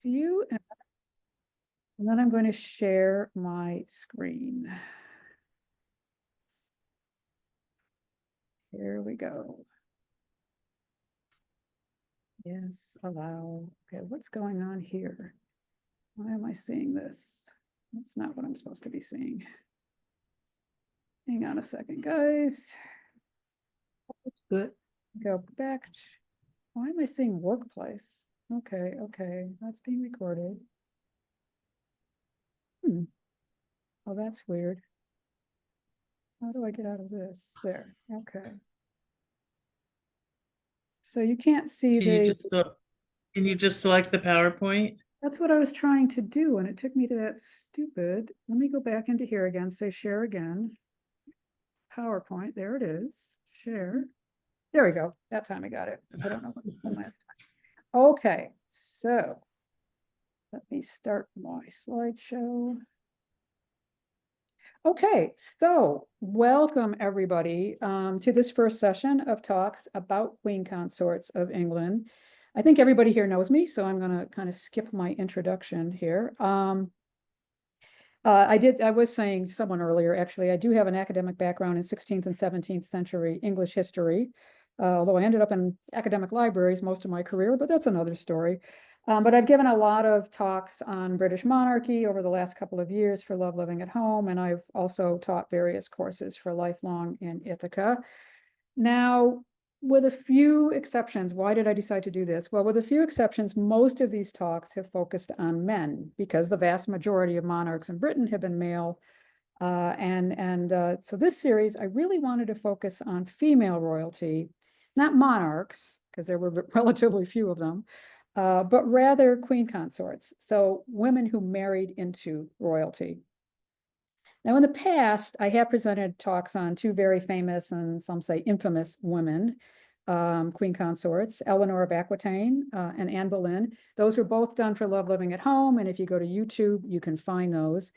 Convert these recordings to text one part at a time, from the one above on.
view, and then I'm going to share my screen. Here we go. Yes, allow. Okay, what's going on here? Why am I seeing this? That's not what I'm supposed to be seeing. Hang on a second, guys. Good. Go back. Why am I seeing workplace? Okay, that's being recorded. Oh, that's weird. How do I get out of this? There, okay. So you can't see Can you the, just can you just select the PowerPoint? that's what I was trying to do, and it took me to that stupid, let me go back into here again, say share again. PowerPoint, there it is, share. There we go, that time I got it. I don't know what happened last time. Okay, so let me start my slideshow. Okay, so welcome everybody to this first session of talks about Queen Consorts of England. I think everybody here knows me, so I'm going to kind of skip my introduction here. I was saying to someone earlier, actually, I do have an academic background in 16th and 17th century English history, although I ended up in academic libraries most of my career, but that's another story. But I've given a lot of talks on British monarchy over the last couple of years for Love Living at Home, and I've also taught various courses for Lifelong in Ithaca. Now, with a few exceptions, why did I decide to do this? Well, with a few exceptions, most of these talks have focused on men because the vast majority of monarchs in Britain have been male. So this series, I really wanted to focus on female royalty, not monarchs, because there were relatively few of them, but rather queen consorts. So women who married into royalty. Now, in the past, I have presented talks on two very famous and some say infamous women, queen consorts, Eleanor of Aquitaine and Anne Boleyn. Those were both done for Love Living at Home, and if you go to YouTube, you can find those.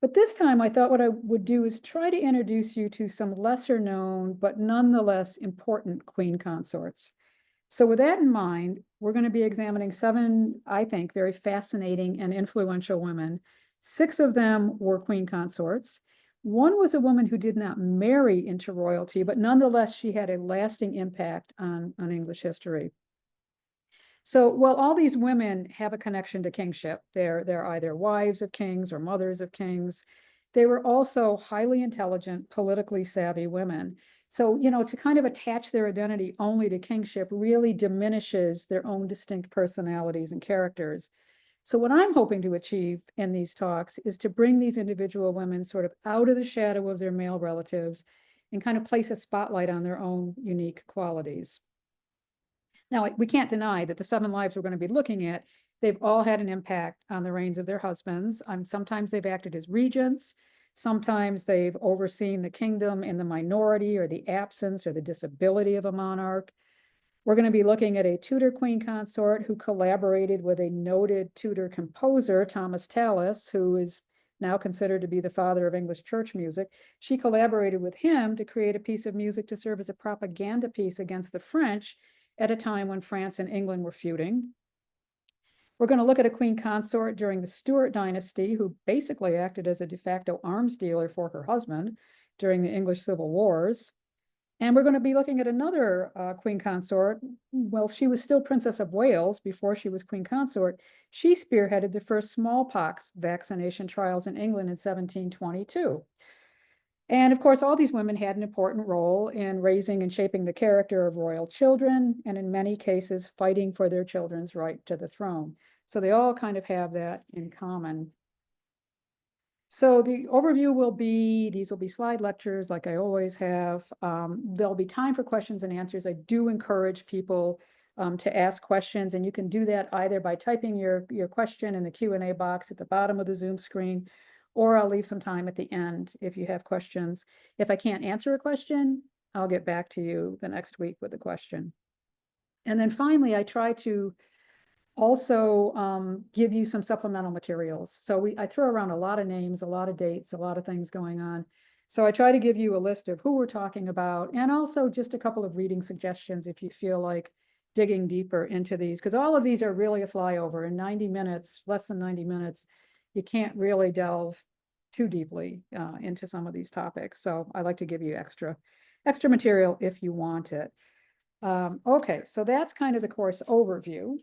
But this time, I thought what I would do is try to introduce you to some lesser known, but nonetheless important queen consorts. So with that in mind, we're going to be examining seven, I think, very fascinating and influential women. Six of them were queen consorts. One was a woman who did not marry into royalty, but nonetheless, she had a lasting impact on English history. So while all these women have a connection to kingship, they're either wives of kings or mothers of kings, they were also highly intelligent, politically savvy women. So, to kind of attach their identity only to kingship really diminishes their own distinct personalities and characters. So what I'm hoping to achieve in these talks is to bring these individual women sort of out of the shadow of their male relatives and kind of place a spotlight on their own unique qualities. Now, we can't deny that the seven lives we're going to be looking at, they've all had an impact on the reigns of their husbands. Sometimes they've acted as regents. Sometimes they've overseen the kingdom in the minority or the absence or the disability of a monarch. We're going to be looking at a Tudor queen consort who collaborated with a noted Tudor composer, Thomas Tallis, who is now considered to be the father of English church music. She collaborated with him to create a piece of music to serve as a propaganda piece against the French at a time when France and England were feuding. We're going to look at a queen consort during the Stuart dynasty who basically acted as a de facto arms dealer for her husband during the English Civil Wars. And we're going to be looking at another queen consort. Well, she was still Princess of Wales before she was queen consort. She spearheaded the first smallpox vaccination trials in England in 1722. And of course, all these women had an important role in raising and shaping the character of royal children, and in many cases, fighting for their children's right to the throne. So they all kind of have that in common. So the overview will be, these will be slide lectures like I always have. There'll be time for questions and answers. I do encourage people to ask questions, and you can do that either by typing your question in the Q&A box at the bottom of the Zoom screen, or I'll leave some time at the end if you have questions. If I can't answer a question, I'll get back to you the next week with a question. And then finally, I try to also give you some supplemental materials. So I throw around a lot of names, a lot of dates, a lot of things going on. So I try to give you a list of who we're talking about and also just a couple of reading suggestions if you feel like digging deeper into these, because all of these are really a flyover. In 90 minutes, less than 90 minutes, you can't really delve too deeply into some of these topics. So I like to give you extra material if you want it. Okay, so that's kind of the course overview.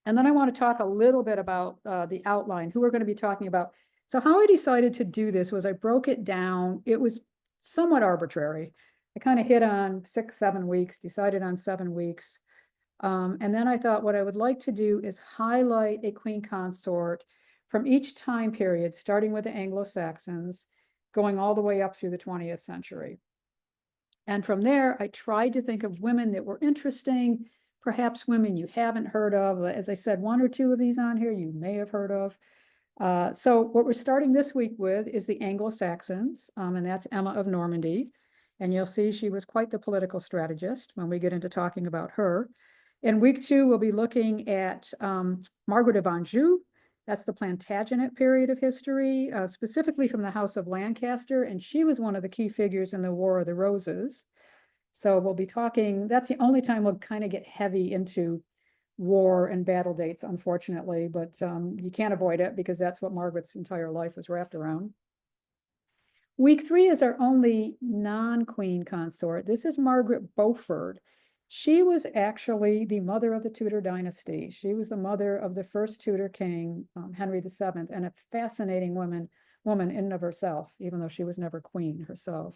And then I want to talk a little bit about the outline, who we're going to be talking about. So how I decided to do this was I broke it down. It was somewhat arbitrary. I kind of hit on 6, 7 weeks, decided on 7 weeks. And then I thought what I would like to do is highlight a queen consort from each time period, starting with the Anglo-Saxons, going all the way up through the 20th century. And from there, I tried to think of women that were interesting, perhaps women you haven't heard of. As I said, 1 or 2 of these on here you may have heard of. So what we're starting this week with is the Anglo-Saxons, and that's Emma of Normandy. And you'll see she was quite the political strategist when we get into talking about her. In week 2, we'll be looking at Margaret of Anjou. That's the Plantagenet period of history, specifically from the House of Lancaster, and she was one of the key figures in the War of the Roses. So we'll be talking, that's the only time we'll kind of get heavy into war and battle dates, unfortunately, but you can't avoid it because that's what Margaret's entire life was wrapped around. Week 3 is our only non-queen consort. This is Margaret Beaufort. She was actually the mother of the Tudor dynasty. She was the mother of the first Tudor king, Henry VII, and a fascinating woman in and of herself, even though she was never queen herself.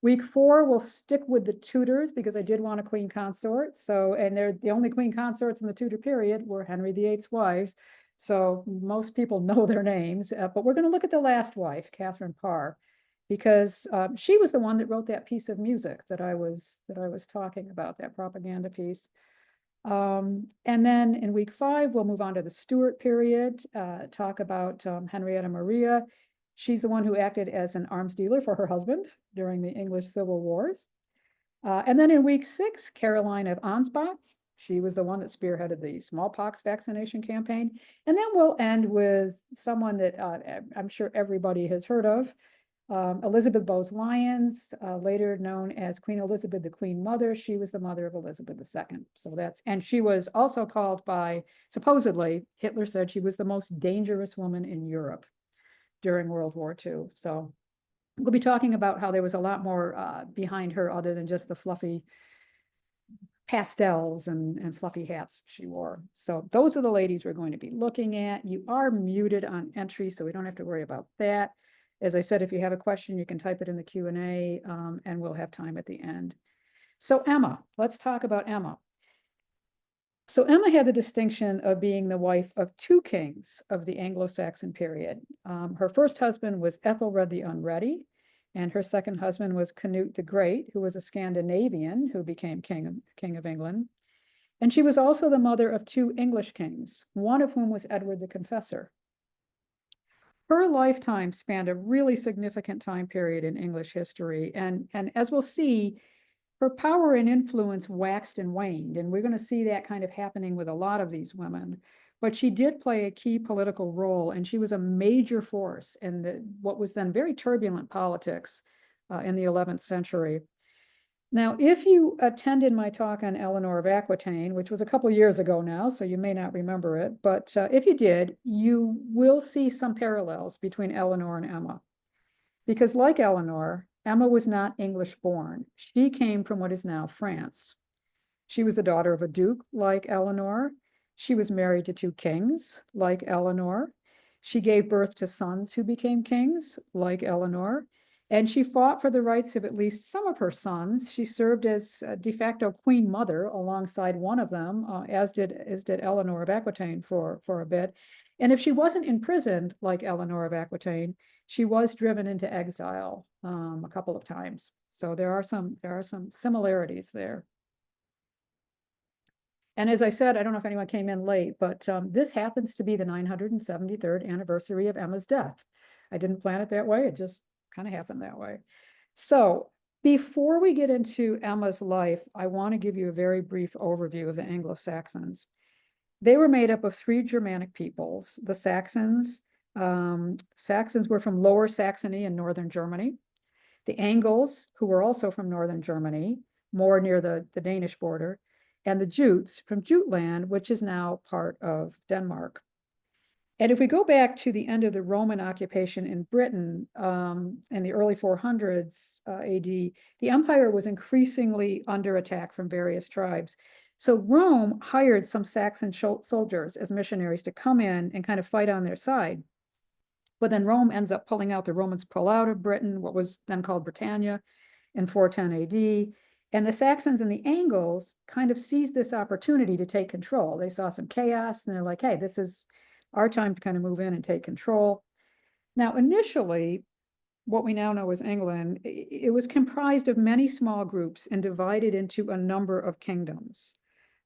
Week 4, we'll stick with the Tudors because I did want a queen consort. So, and they're the only queen consorts in the Tudor period were Henry VIII's wives. So most people know their names, but we're going to look at the last wife, Catherine Parr, because she was the one that wrote that piece of music that I was talking about, that propaganda piece. And then in week 5, we'll move on to the Stuart period, talk about Henrietta Maria. She's the one who acted as an arms dealer for her husband during the English Civil Wars. And then in week 6, Caroline of Ansbach. She was the one that spearheaded the smallpox vaccination campaign. And then we'll end with someone that I'm sure everybody has heard of, Elizabeth Bowes-Lyons, later known as Queen Elizabeth, the Queen Mother. She was the mother of Elizabeth II. So and she was also called by, supposedly, Hitler said she was the most dangerous woman in Europe during World War II. So we'll be talking about how there was a lot more behind her other than just the fluffy pastels and fluffy hats she wore. So those are the ladies we're going to be looking at. You are muted on entry, so we don't have to worry about that. As I said, if you have a question, you can type it in the Q&A, and we'll have time at the end. So Emma, let's talk about Emma. So Emma had the distinction of being the wife of 2 kings of the Anglo-Saxon period. Her first husband was Ethelred the Unready, and her second husband was Canute the Great, who was a Scandinavian who became king of England. And she was also the mother of 2 English kings, one of whom was Edward the Confessor. Her lifetime spanned a really significant time period in English history, and as we'll see, her power and influence waxed and waned, and we're going to see that kind of happening with a lot of these women. But she did play a key political role, and she was a major force in what was then very turbulent politics in the 11th century. Now, if you attended my talk on Eleanor of Aquitaine, which was a couple of years ago now, so you may not remember it, but if you did, you will see some parallels between Eleanor and Emma. Because like Eleanor, Emma was not English born. She came from what is now France. She was the daughter of a duke, like Eleanor. She was married to 2 kings, like Eleanor. She gave birth to sons who became kings, like Eleanor. And she fought for the rights of at least some of her sons. She served as de facto queen mother alongside one of them, as did Eleanor of Aquitaine for a bit. And if she wasn't imprisoned like Eleanor of Aquitaine, she was driven into exile a couple of times. So there are some similarities there. And as I said, I don't know if anyone came in late, but this happens to be the 973rd anniversary of Emma's death. I didn't plan it that way. It just kind of happened that way. So before we get into Emma's life, I want to give you a very brief overview of the Anglo-Saxons. They were made up of 3 Germanic peoples. The Saxons. Saxons were from Lower Saxony in northern Germany. The Angles, who were also from northern Germany, more near the Danish border. and the Jutes from Jutland, which is now part of Denmark. And if we go back to the end of the Roman occupation in Britain in the early 400s AD, the empire was increasingly under attack from various tribes. So Rome hired some Saxon soldiers as missionaries to come in and kind of fight on their side. But then Rome ends up pulling out, the Romans pull out of Britain, what was then called Britannia, in 410 AD. And the Saxons and the Angles kind of seized this opportunity to take control. They saw some chaos and they're like, hey, this is our time to kind of move in and take control. Now, initially, what we now know as England, it was comprised of many small groups and divided into a number of kingdoms.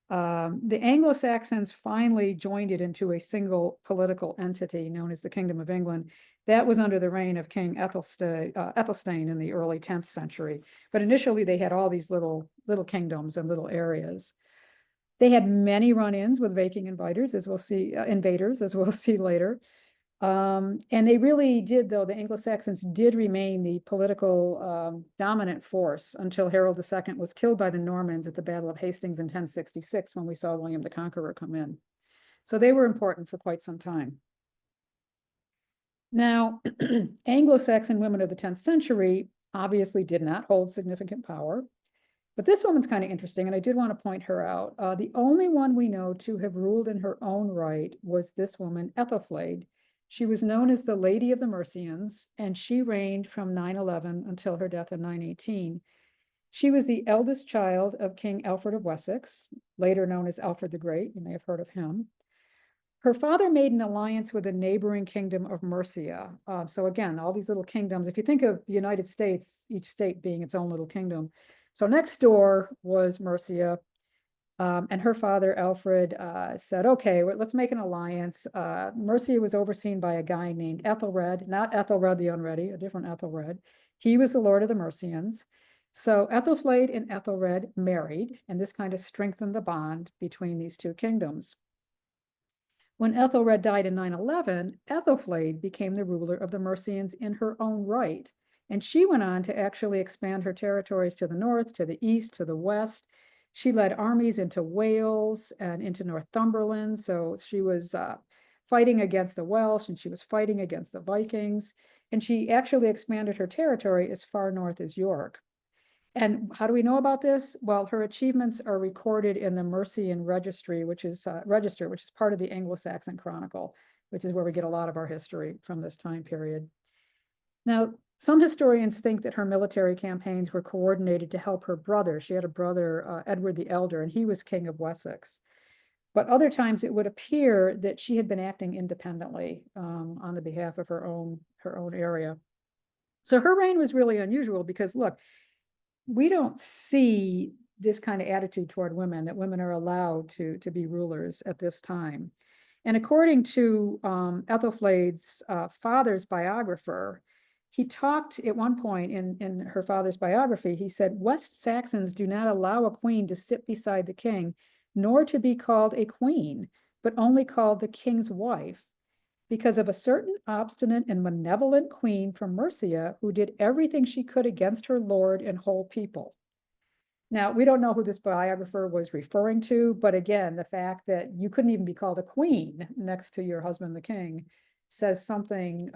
The Anglo-Saxons finally joined it into a single political entity known as the Kingdom of England. That was under the reign of King Ethelstan in the early 10th century. But initially, they had all these little kingdoms and little areas. They had many run-ins with Viking invaders, as we'll see later. And they really did, though, the Anglo-Saxons did remain the political dominant force until Harold II was killed by the Normans at the Battle of Hastings in 1066, when we saw William the Conqueror come in. So they were important for quite some time. Now, Anglo-Saxon women of the 10th century obviously did not hold significant power. But this woman's kind of interesting, and I did want to point her out. The only one we know to have ruled in her own right was this woman, Ethelflaed. She was known as the Lady of the Mercians, and she reigned from 911 until her death in 918. She was the eldest child of King Alfred of Wessex, later known as Alfred the Great. You may have heard of him. Her father made an alliance with a neighboring kingdom of Mercia. So again, all these little kingdoms, if you think of the United States, each state being its own little kingdom. So next door was Mercia, and her father, Alfred, said, okay, let's make an alliance. Mercia was overseen by a guy named Ethelred, not Ethelred the Unready, a different Ethelred. He was the Lord of the Mercians. So Ethelflaed and Ethelred married, and this kind of strengthened the bond between these two kingdoms. When Ethelred died in 911, Ethelflaed became the ruler of the Mercians in her own right. And she went on to actually expand her territories to the north, to the east, to the west. She led armies into Wales and into Northumberland. So she was fighting against the Welsh and she was fighting against the Vikings. And she actually expanded her territory as far north as York. And how do we know about this? Well, her achievements are recorded in the Mercian Registry, which is part of the Anglo-Saxon Chronicle, which is where we get a lot of our history from this time period. Now, some historians think that her military campaigns were coordinated to help her brother. She had a brother, Edward the Elder, and he was king of Wessex. But other times it would appear that she had been acting independently on the behalf of her own area. So her reign was really unusual because, look, we don't see this kind of attitude toward women, that women are allowed to be rulers at this time. And according to Ethelflaed's father's biographer, he talked at one point in her father's biography, he said, West Saxons do not allow a queen to sit beside the king, nor to be called a queen, but only called the king's wife, because of a certain obstinate and malevolent queen from Mercia who did everything she could against her lord and whole people. Now, we don't know who this biographer was referring to, but again, the fact that you couldn't even be called a queen next to your husband, the king, says something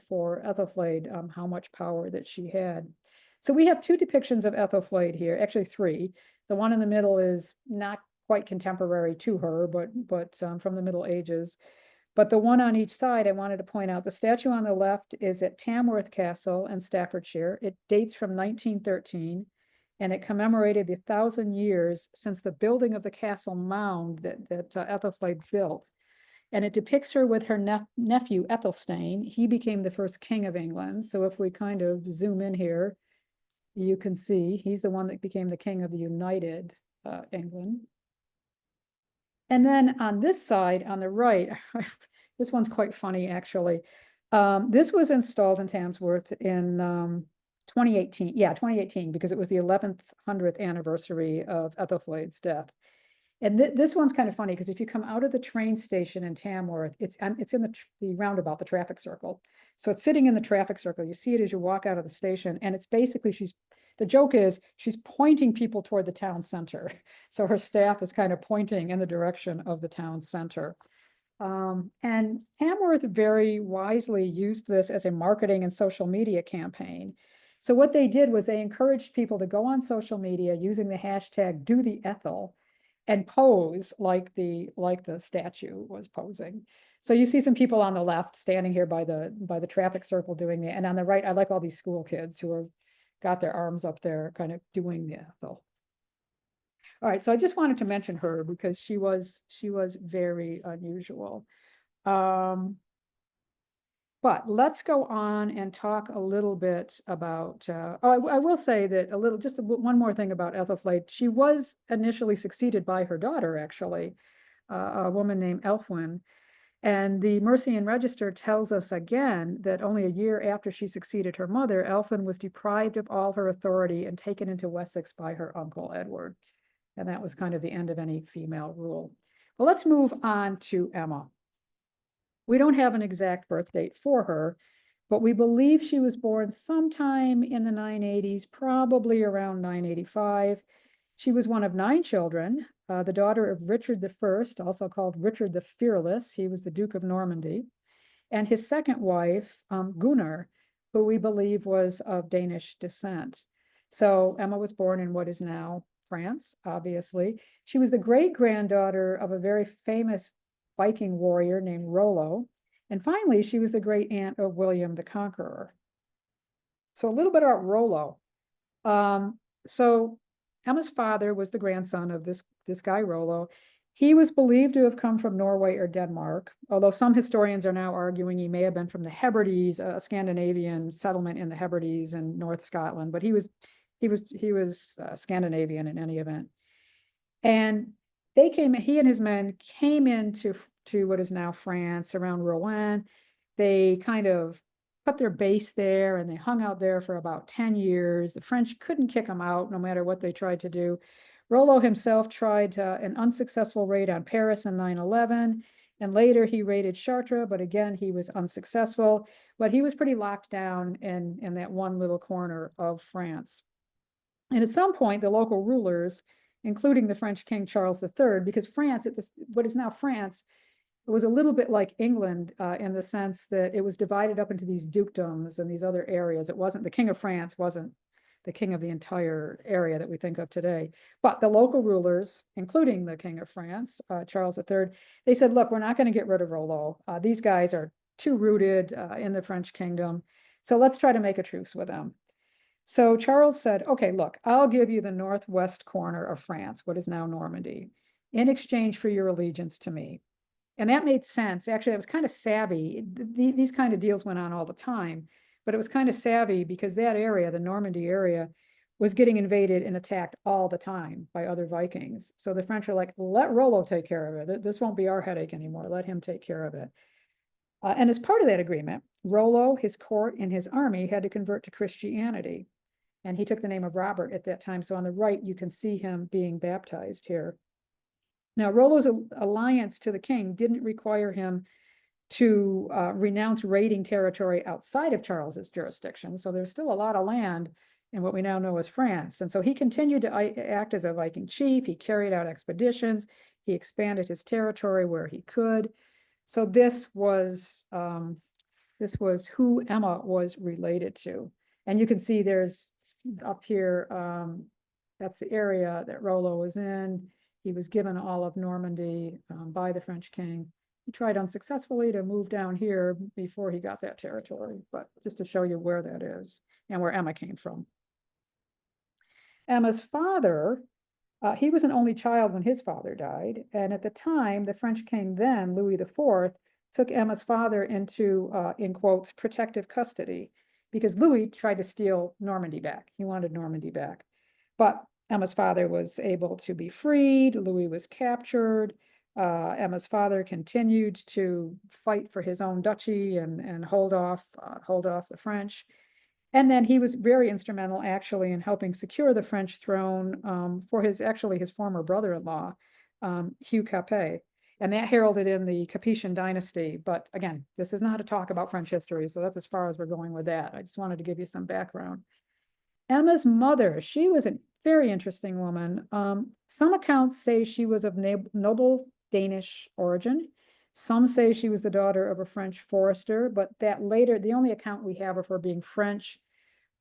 for Ethelflaed, how much power that she had. So we have two depictions of Ethelflaed here, actually three. The one in the middle is not quite contemporary to her, but from the Middle Ages. But the one on each side, I wanted to point out, the statue on the left is at Tamworth Castle in Staffordshire. It dates from 1913, and it commemorated the 1,000 years since the building of the castle mound that Ethelflaed built. And it depicts her with her nephew, Ethelstan. He became the first king of England. So if we kind of zoom in here, you can see he's the one that became the king of the United England. And then on this side, on the right, this one's quite funny, actually. This was installed in Tamworth in 2018. Yeah, 2018, because it was the 1100th anniversary of Ethelflaed's death. And this one's kind of funny because if you come out of the train station in Tamworth, it's in the roundabout, the traffic circle. So it's sitting in the traffic circle. You see it as you walk out of the station, and it's basically The joke is she's pointing people toward the town center. So her staff is kind of pointing in the direction of the town center. And Tamworth very wisely used this as a marketing and social media campaign. So what they did was they encouraged people to go on social media using the hashtag Do the Ethel and pose like the statue was posing. So you see some people on the left standing here by the traffic circle doing that, and on the right, I like all these school kids who are got their arms up there, kind of doing the Ethel. All right, so I just wanted to mention her because she was very unusual. But let's go on and talk a little bit about, I will say that just one more thing about Ethelflaed. She was initially succeeded by her daughter, actually, a woman named Elfwin. And the Mercian Register tells us again that only a year after she succeeded her mother, Elfwin was deprived of all her authority and taken into Wessex by her uncle Edward. And that was kind of the end of any female rule. Well, let's move on to Emma. We don't have an exact birth date for her, but we believe she was born sometime in the 980s, probably around 985. She was one of 9 children, the daughter of Richard I, also called Richard the Fearless. He was the Duke of Normandy, and his second wife, Gunnar, who we believe was of Danish descent. So Emma was born in what is now France, obviously. She was the great-granddaughter of a very famous Viking warrior named Rollo. And finally, she was the great aunt of William the Conqueror. So a little bit about Rollo. So Emma's father was the grandson of this guy, Rollo. He was believed to have come from Norway or Denmark, although some historians are now arguing he may have been from the Hebrides, a Scandinavian settlement in the Hebrides in North Scotland, but he was Scandinavian in any event. And he and his men came into what is now France around Rouen. They kind of put their base there and they hung out there for about 10 years. The French couldn't kick them out no matter what they tried to do. Rollo himself tried an unsuccessful raid on Paris in 911, and later he raided Chartres, but again, he was unsuccessful. But he was pretty locked down in that one little corner of France. And at some point, the local rulers, including the French King Charles III, because France, what is now France, it was a little bit like England in the sense that it was divided up into these dukedoms and these other areas. The King of France wasn't the king of the entire area that we think of today. But the local rulers, including the King of France, Charles III, they said, look, we're not going to get rid of Rollo. These guys are too rooted in the French kingdom. So let's try to make a truce with them. So Charles said, okay, look, I'll give you the northwest corner of France, what is now Normandy, in exchange for your allegiance to me. And that made sense. Actually, that was kind of savvy. These kind of deals went on all the time, but it was kind of savvy because that area, the Normandy area, was getting invaded and attacked all the time by other Vikings. So the French are like, let Rollo take care of it. This won't be our headache anymore. Let him take care of it. And as part of that agreement, Rollo, his court, and his army had to convert to Christianity. And he took the name of Robert at that time. So on the right, you can see him being baptized here. Now, Rollo's alliance to the king didn't require him to renounce raiding territory outside of Charles's jurisdiction. So there's still a lot of land in what we now know as France. And so he continued to act as a Viking chief. He carried out expeditions. He expanded his territory where he could. So this was who Emma was related to. And you can see there's up here, that's the area that Rollo was in. He was given all of Normandy by the French king. He tried unsuccessfully to move down here before he got that territory, but just to show you where that is and where Emma came from. Emma's father, he was an only child when his father died. And at the time, the French king then, Louis IV, took Emma's father into, in quotes, protective custody because Louis tried to steal Normandy back. He wanted Normandy back. But Emma's father was able to be freed. Louis was captured. Emma's father continued to fight for his own duchy and hold off the French. And then he was very instrumental actually in helping secure the French throne for his former brother-in-law, Hugh Capet. And that heralded in the Capetian dynasty. But again, this is not a talk about French history, so that's as far as we're going with that. I just wanted to give you some background. Emma's mother, she was a very interesting woman. Some accounts say she was of noble Danish origin. Some say she was the daughter of a French forester, but that later, the only account we have of her being French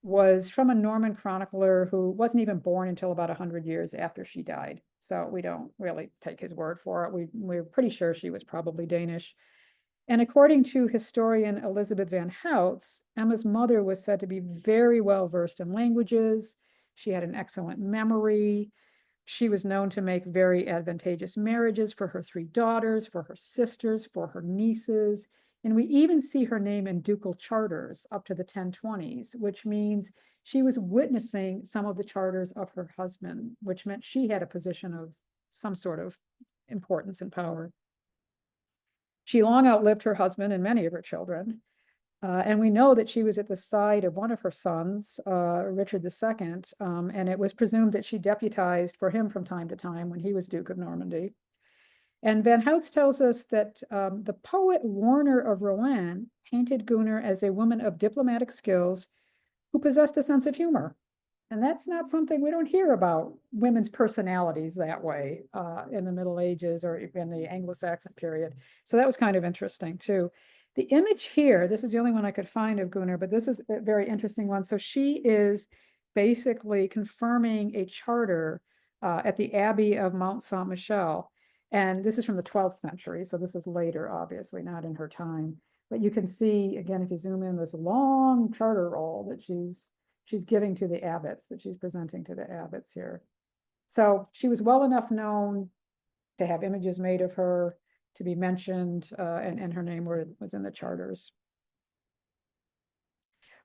was from a Norman chronicler who wasn't even born until about 100 years after she died. So we don't really take his word for it. We're pretty sure she was probably Danish. And according to historian Elizabeth Van Houts, Emma's mother was said to be very well versed in languages. She had an excellent memory. She was known to make very advantageous marriages for her 3 daughters, for her sisters, for her nieces. And we even see her name in ducal charters up to the 1020s, which means she was witnessing some of the charters of her husband, which meant she had a position of some sort of importance and power. She long outlived her husband and many of her children. And we know that she was at the side of one of her sons, Richard II, and it was presumed that she deputized for him from time to time when he was Duke of Normandy. And Van Houts tells us that the poet Warner of Rouen painted Gunnar as a woman of diplomatic skills who possessed a sense of humor. And that's not something we don't hear about women's personalities that way in the Middle Ages or in the Anglo-Saxon period. So that was kind of interesting too. The image here, this is the only one I could find of Gunnar, but this is a very interesting one. So she is basically confirming a charter at the Abbey of Mount Saint-Michel. And this is from the 12th century. So this is later, obviously, not in her time. But you can see, again, if you zoom in, this long charter roll that she's giving to the abbots, that she's presenting to the abbots here. So she was well enough known to have images made of her, to be mentioned, and her name was in the charters.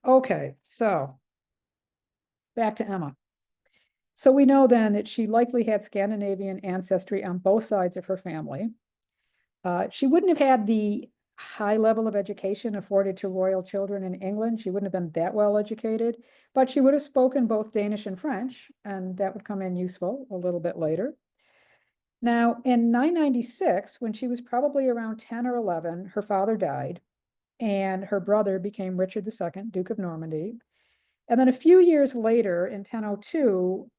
Okay, so back to Emma. So we know then that she likely had Scandinavian ancestry on both sides of her family. She wouldn't have had the high level of education afforded to royal children in England. She wouldn't have been that well educated, but she would have spoken both Danish and French, and that would come in useful a little bit later. Now, in 996, when she was probably around 10 or 11, her father died, and her brother became Richard II, Duke of Normandy. And then a few years later, in 1002,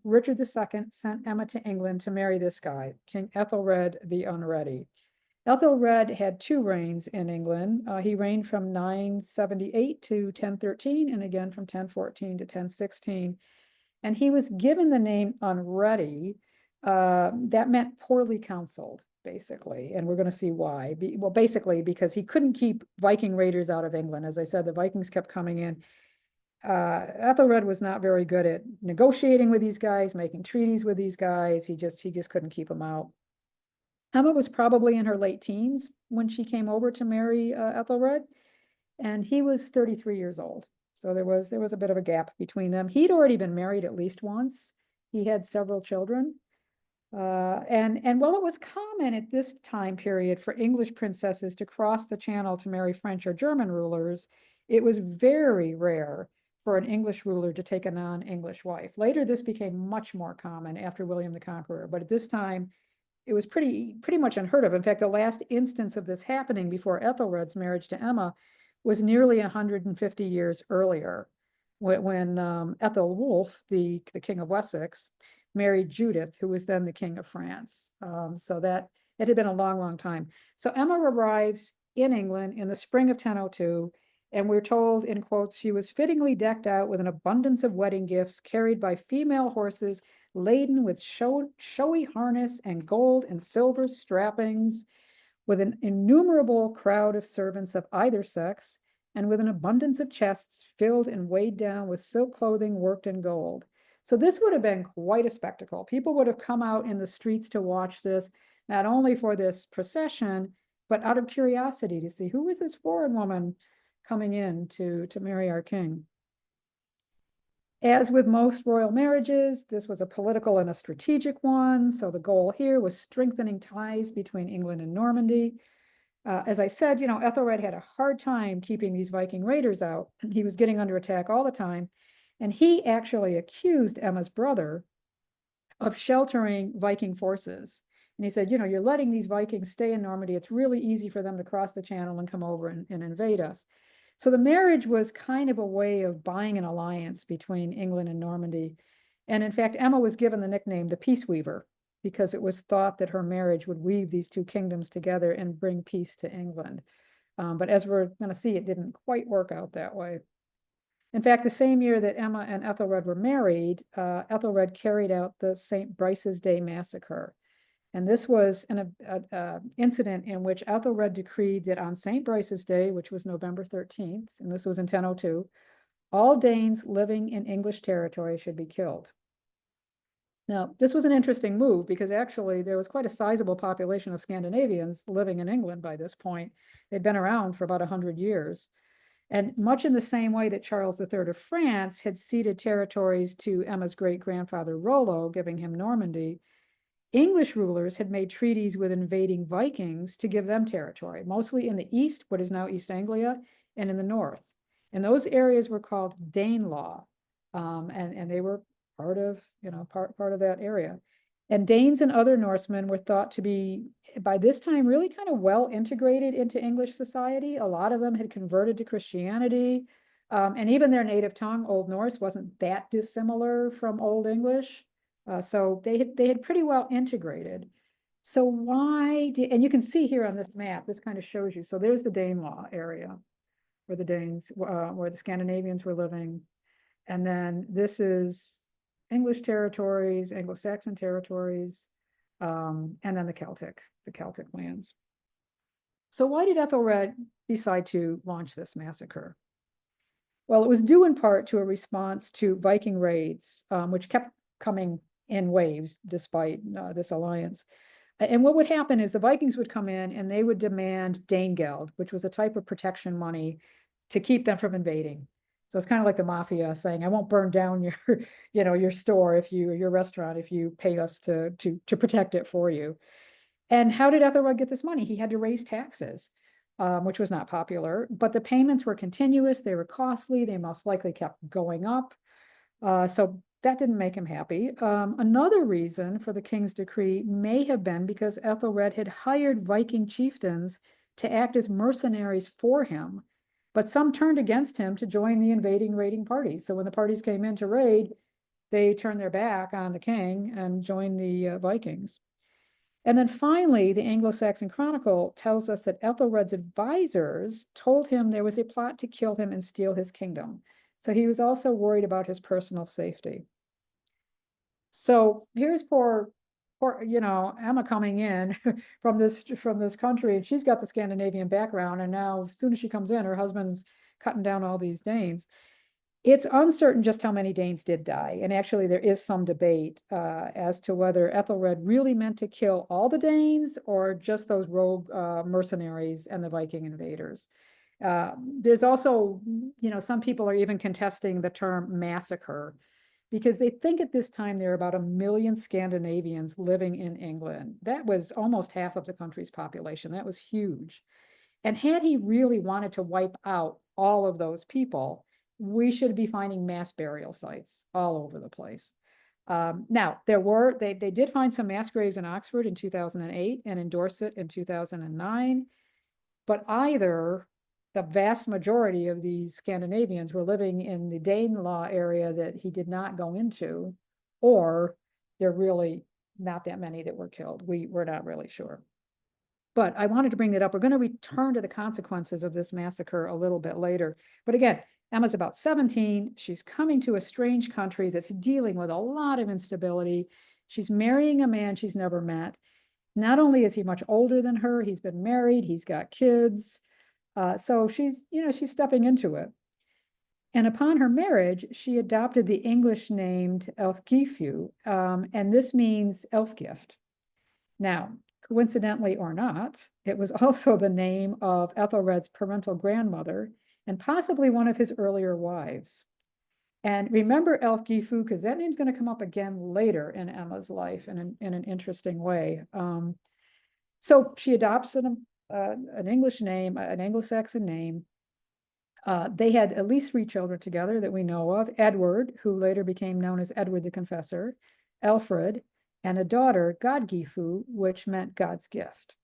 Richard II sent Emma to England to marry this guy, King Ethelred the Unready. Ethelred had 2 reigns in England. He reigned from 978 to 1013, and again from 1014 to 1016. And he was given the name Unready. That meant poorly counseled, basically. And we're going to see why. Well, basically, because he couldn't keep Viking raiders out of England. As I said, the Vikings kept coming in. Ethelred was not very good at negotiating with these guys, making treaties with these guys. He just couldn't keep them out. Emma was probably in her late teens when she came over to marry Ethelred, and he was 33 years old. So there was a bit of a gap between them. He'd already been married at least once. He had several children. And while it was common at this time period for English princesses to cross the channel to marry French or German rulers, it was very rare for an English ruler to take a non-English wife. Later, this became much more common after William the Conqueror, but at this time, it was pretty much unheard of. In fact, the last instance of this happening before Ethelred's marriage to Emma was nearly 150 years earlier, when Ethelwulf, the king of Wessex, married Judith, who was then the king of France. So that it had been a long, long time. So Emma arrives in England in the spring of 1002, and we're told, in quotes, she was fittingly decked out with an abundance of wedding gifts carried by female horses laden with showy harness and gold and silver strappings, with an innumerable crowd of servants of either sex, and with an abundance of chests filled and weighed down with silk clothing worked in gold. So this would have been quite a spectacle. People would have come out in the streets to watch this, not only for this procession, but out of curiosity to see who is this foreign woman coming in to marry our king. As with most royal marriages, this was a political and a strategic one. So the goal here was strengthening ties between England and Normandy. As I said, Ethelred had a hard time keeping these Viking raiders out. He was getting under attack all the time. And he actually accused Emma's brother of sheltering Viking forces. And he said, you're letting these Vikings stay in Normandy. It's really easy for them to cross the channel and come over and invade us. So the marriage was kind of a way of buying an alliance between England and Normandy. And in fact, Emma was given the nickname the Peace Weaver because it was thought that her marriage would weave these two kingdoms together and bring peace to England. But as we're going to see, it didn't quite work out that way. In fact, the same year that Emma and Ethelred were married, Ethelred carried out the St. Brice's Day massacre. And this was an incident in which Ethelred decreed that on St. Brice's Day, which was November 13th, and this was in 1002, all Danes living in English territory should be killed. Now, this was an interesting move because actually there was quite a sizable population of Scandinavians living in England by this point. They'd been around for about 100 years. And much in the same way that Charles III of France had ceded territories to Emma's great-grandfather Rollo, giving him Normandy, English rulers had made treaties with invading Vikings to give them territory, mostly in the east, what is now East Anglia, and in the north. And those areas were called Danelaw, and they were part of, part of that area. And Danes and other Norsemen were thought to be, by this time, really kind of well integrated into English society. A lot of them had converted to Christianity, and even their native tongue, Old Norse, wasn't that dissimilar from Old English. So they had pretty well integrated. So and you can see here on this map, this kind of shows you. So there's the Danelaw area where the Danes, where the Scandinavians were living. And then this is English territories, Anglo-Saxon territories, and then the Celtic lands. So why did Ethelred decide to launch this massacre? Well, it was due in part to a response to Viking raids, which kept coming in waves despite this alliance. And what would happen is the Vikings would come in and they would demand Danegeld, which was a type of protection money to keep them from invading. So it's kind of like the mafia saying, I won't burn down your, your store your restaurant, if you pay us to protect it for you. And how did Ethelred get this money? He had to raise taxes, which was not popular, but the payments were continuous. They were costly. They most likely kept going up. So that didn't make him happy. Another reason for the king's decree may have been because Ethelred had hired Viking chieftains to act as mercenaries for him, but some turned against him to join the invading raiding parties. So when the parties came in to raid, they turned their back on the king and joined the Vikings. And then finally, the Anglo-Saxon Chronicle tells us that Ethelred's advisors told him there was a plot to kill him and steal his kingdom. So he was also worried about his personal safety. So here's poor Emma coming in from this country, and she's got the Scandinavian background, and now as soon as she comes in, her husband's cutting down all these Danes. It's uncertain just how many Danes did die, and actually there is some debate as to whether Ethelred really meant to kill all the Danes or just those rogue mercenaries and the Viking invaders. There's also, some people are even contesting the term massacre because they think at this time there are about 1 million Scandinavians living in England. That was almost half of the country's population. That was huge. And had he really wanted to wipe out all of those people, we should be finding mass burial sites all over the place. Now, they did find some mass graves in Oxford in 2008 and in Dorset in 2009, but either the vast majority of these Scandinavians were living in the Danelaw area that he did not go into, or there really not that many that were killed. We're not really sure. But I wanted to bring that up. We're going to return to the consequences of this massacre a little bit later. But again, Emma's about 17. She's coming to a strange country that's dealing with a lot of instability. She's marrying a man she's never met. Not only is he much older than her, he's been married, he's got kids. So she's stepping into it. And upon her marriage, she adopted the English named Elfgifu, and this means elf gift. Now, coincidentally or not, it was also the name of Ethelred's parental grandmother and possibly one of his earlier wives. And remember Elfgifu, because that name's going to come up again later in Emma's life in an interesting way. So she adopts an English name, an Anglo-Saxon name. They had at least 3 children together that we know of: Edward, who later became known as Edward the Confessor, Alfred, and a daughter, Godgifu, which meant God's gift.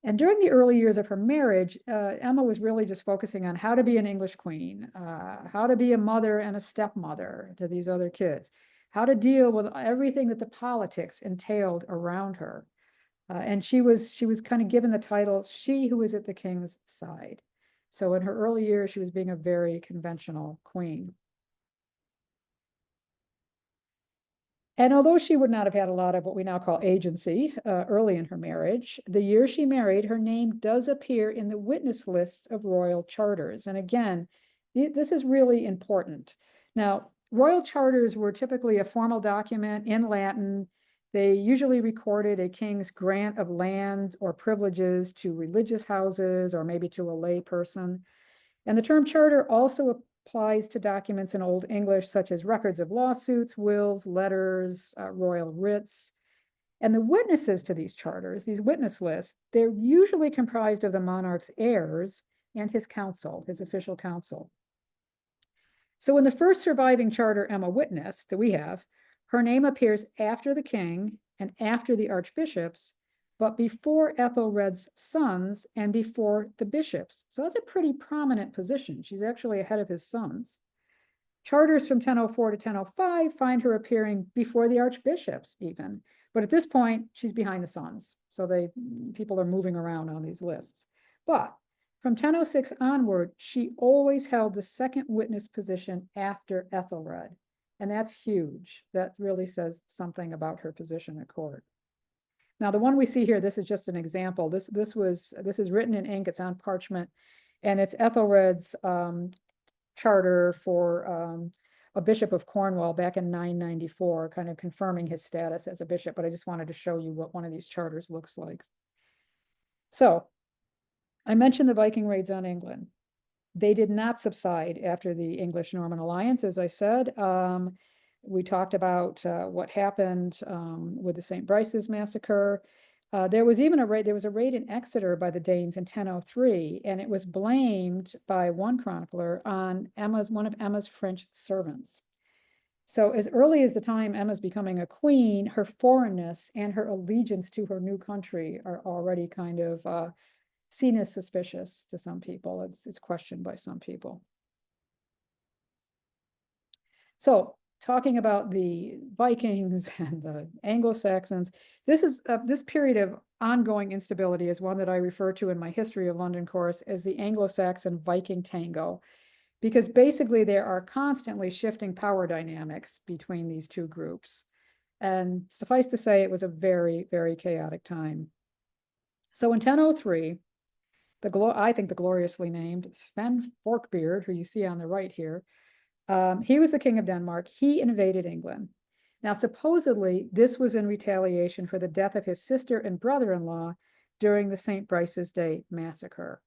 And during the early years of her marriage, Emma was really just focusing on how to be an English queen, how to be a mother and a stepmother to these other kids, how to deal with everything that the politics entailed around her. And she was kind of given the title, she who is at the king's side. So in her early years, she was being a very conventional queen. And although she would not have had a lot of what we now call agency early in her marriage, the year she married, her name does appear in the witness lists of royal charters. And again, this is really important. Now, royal charters were typically a formal document in Latin. They usually recorded a king's grant of land or privileges to religious houses or maybe to a lay person. And the term charter also applies to documents in Old English, such as records of lawsuits, wills, letters, royal writs. And the witnesses to these charters, these witness lists, they're usually comprised of the monarch's heirs and his council, his official council. So in the first surviving charter Emma witnessed that we have, her name appears after the king and after the archbishops, but before Ethelred's sons and before the bishops. So that's a pretty prominent position. She's actually ahead of his sons. Charters from 1004 to 1005 find her appearing before the archbishops even. But at this point, she's behind the sons. So people are moving around on these lists. But from 1006 onward, she always held the second witness position after Ethelred. And that's huge. That really says something about her position at court. Now, the one we see here, this is just an example. This is written in ink, it's on parchment, and it's Ethelred's charter for a bishop of Cornwall back in 994, kind of confirming his status as a bishop, but I just wanted to show you what one of these charters looks like. So, I mentioned the Viking raids on England. They did not subside after the English-Norman alliance, as I said. We talked about what happened with the St. Brice's massacre. There was even a raid. There was a raid in Exeter by the Danes in 1003, and it was blamed by one chronicler on one of Emma's French servants. So as early as the time Emma's becoming a queen, her foreignness and her allegiance to her new country are already kind of seen as suspicious to some people. It's questioned by some people. So talking about the Vikings and the Anglo-Saxons, this period of ongoing instability is one that I refer to in my History of London course as the Anglo-Saxon Viking tango, because basically there are constantly shifting power dynamics between these two groups. And suffice to say, it was a very, very chaotic time. So in 1003, I think the gloriously named Sven Forkbeard, who you see on the right here, he was the king of Denmark. He invaded England. Now, supposedly, this was in retaliation for the death of his sister and brother-in-law during the St. Brice's Day massacre.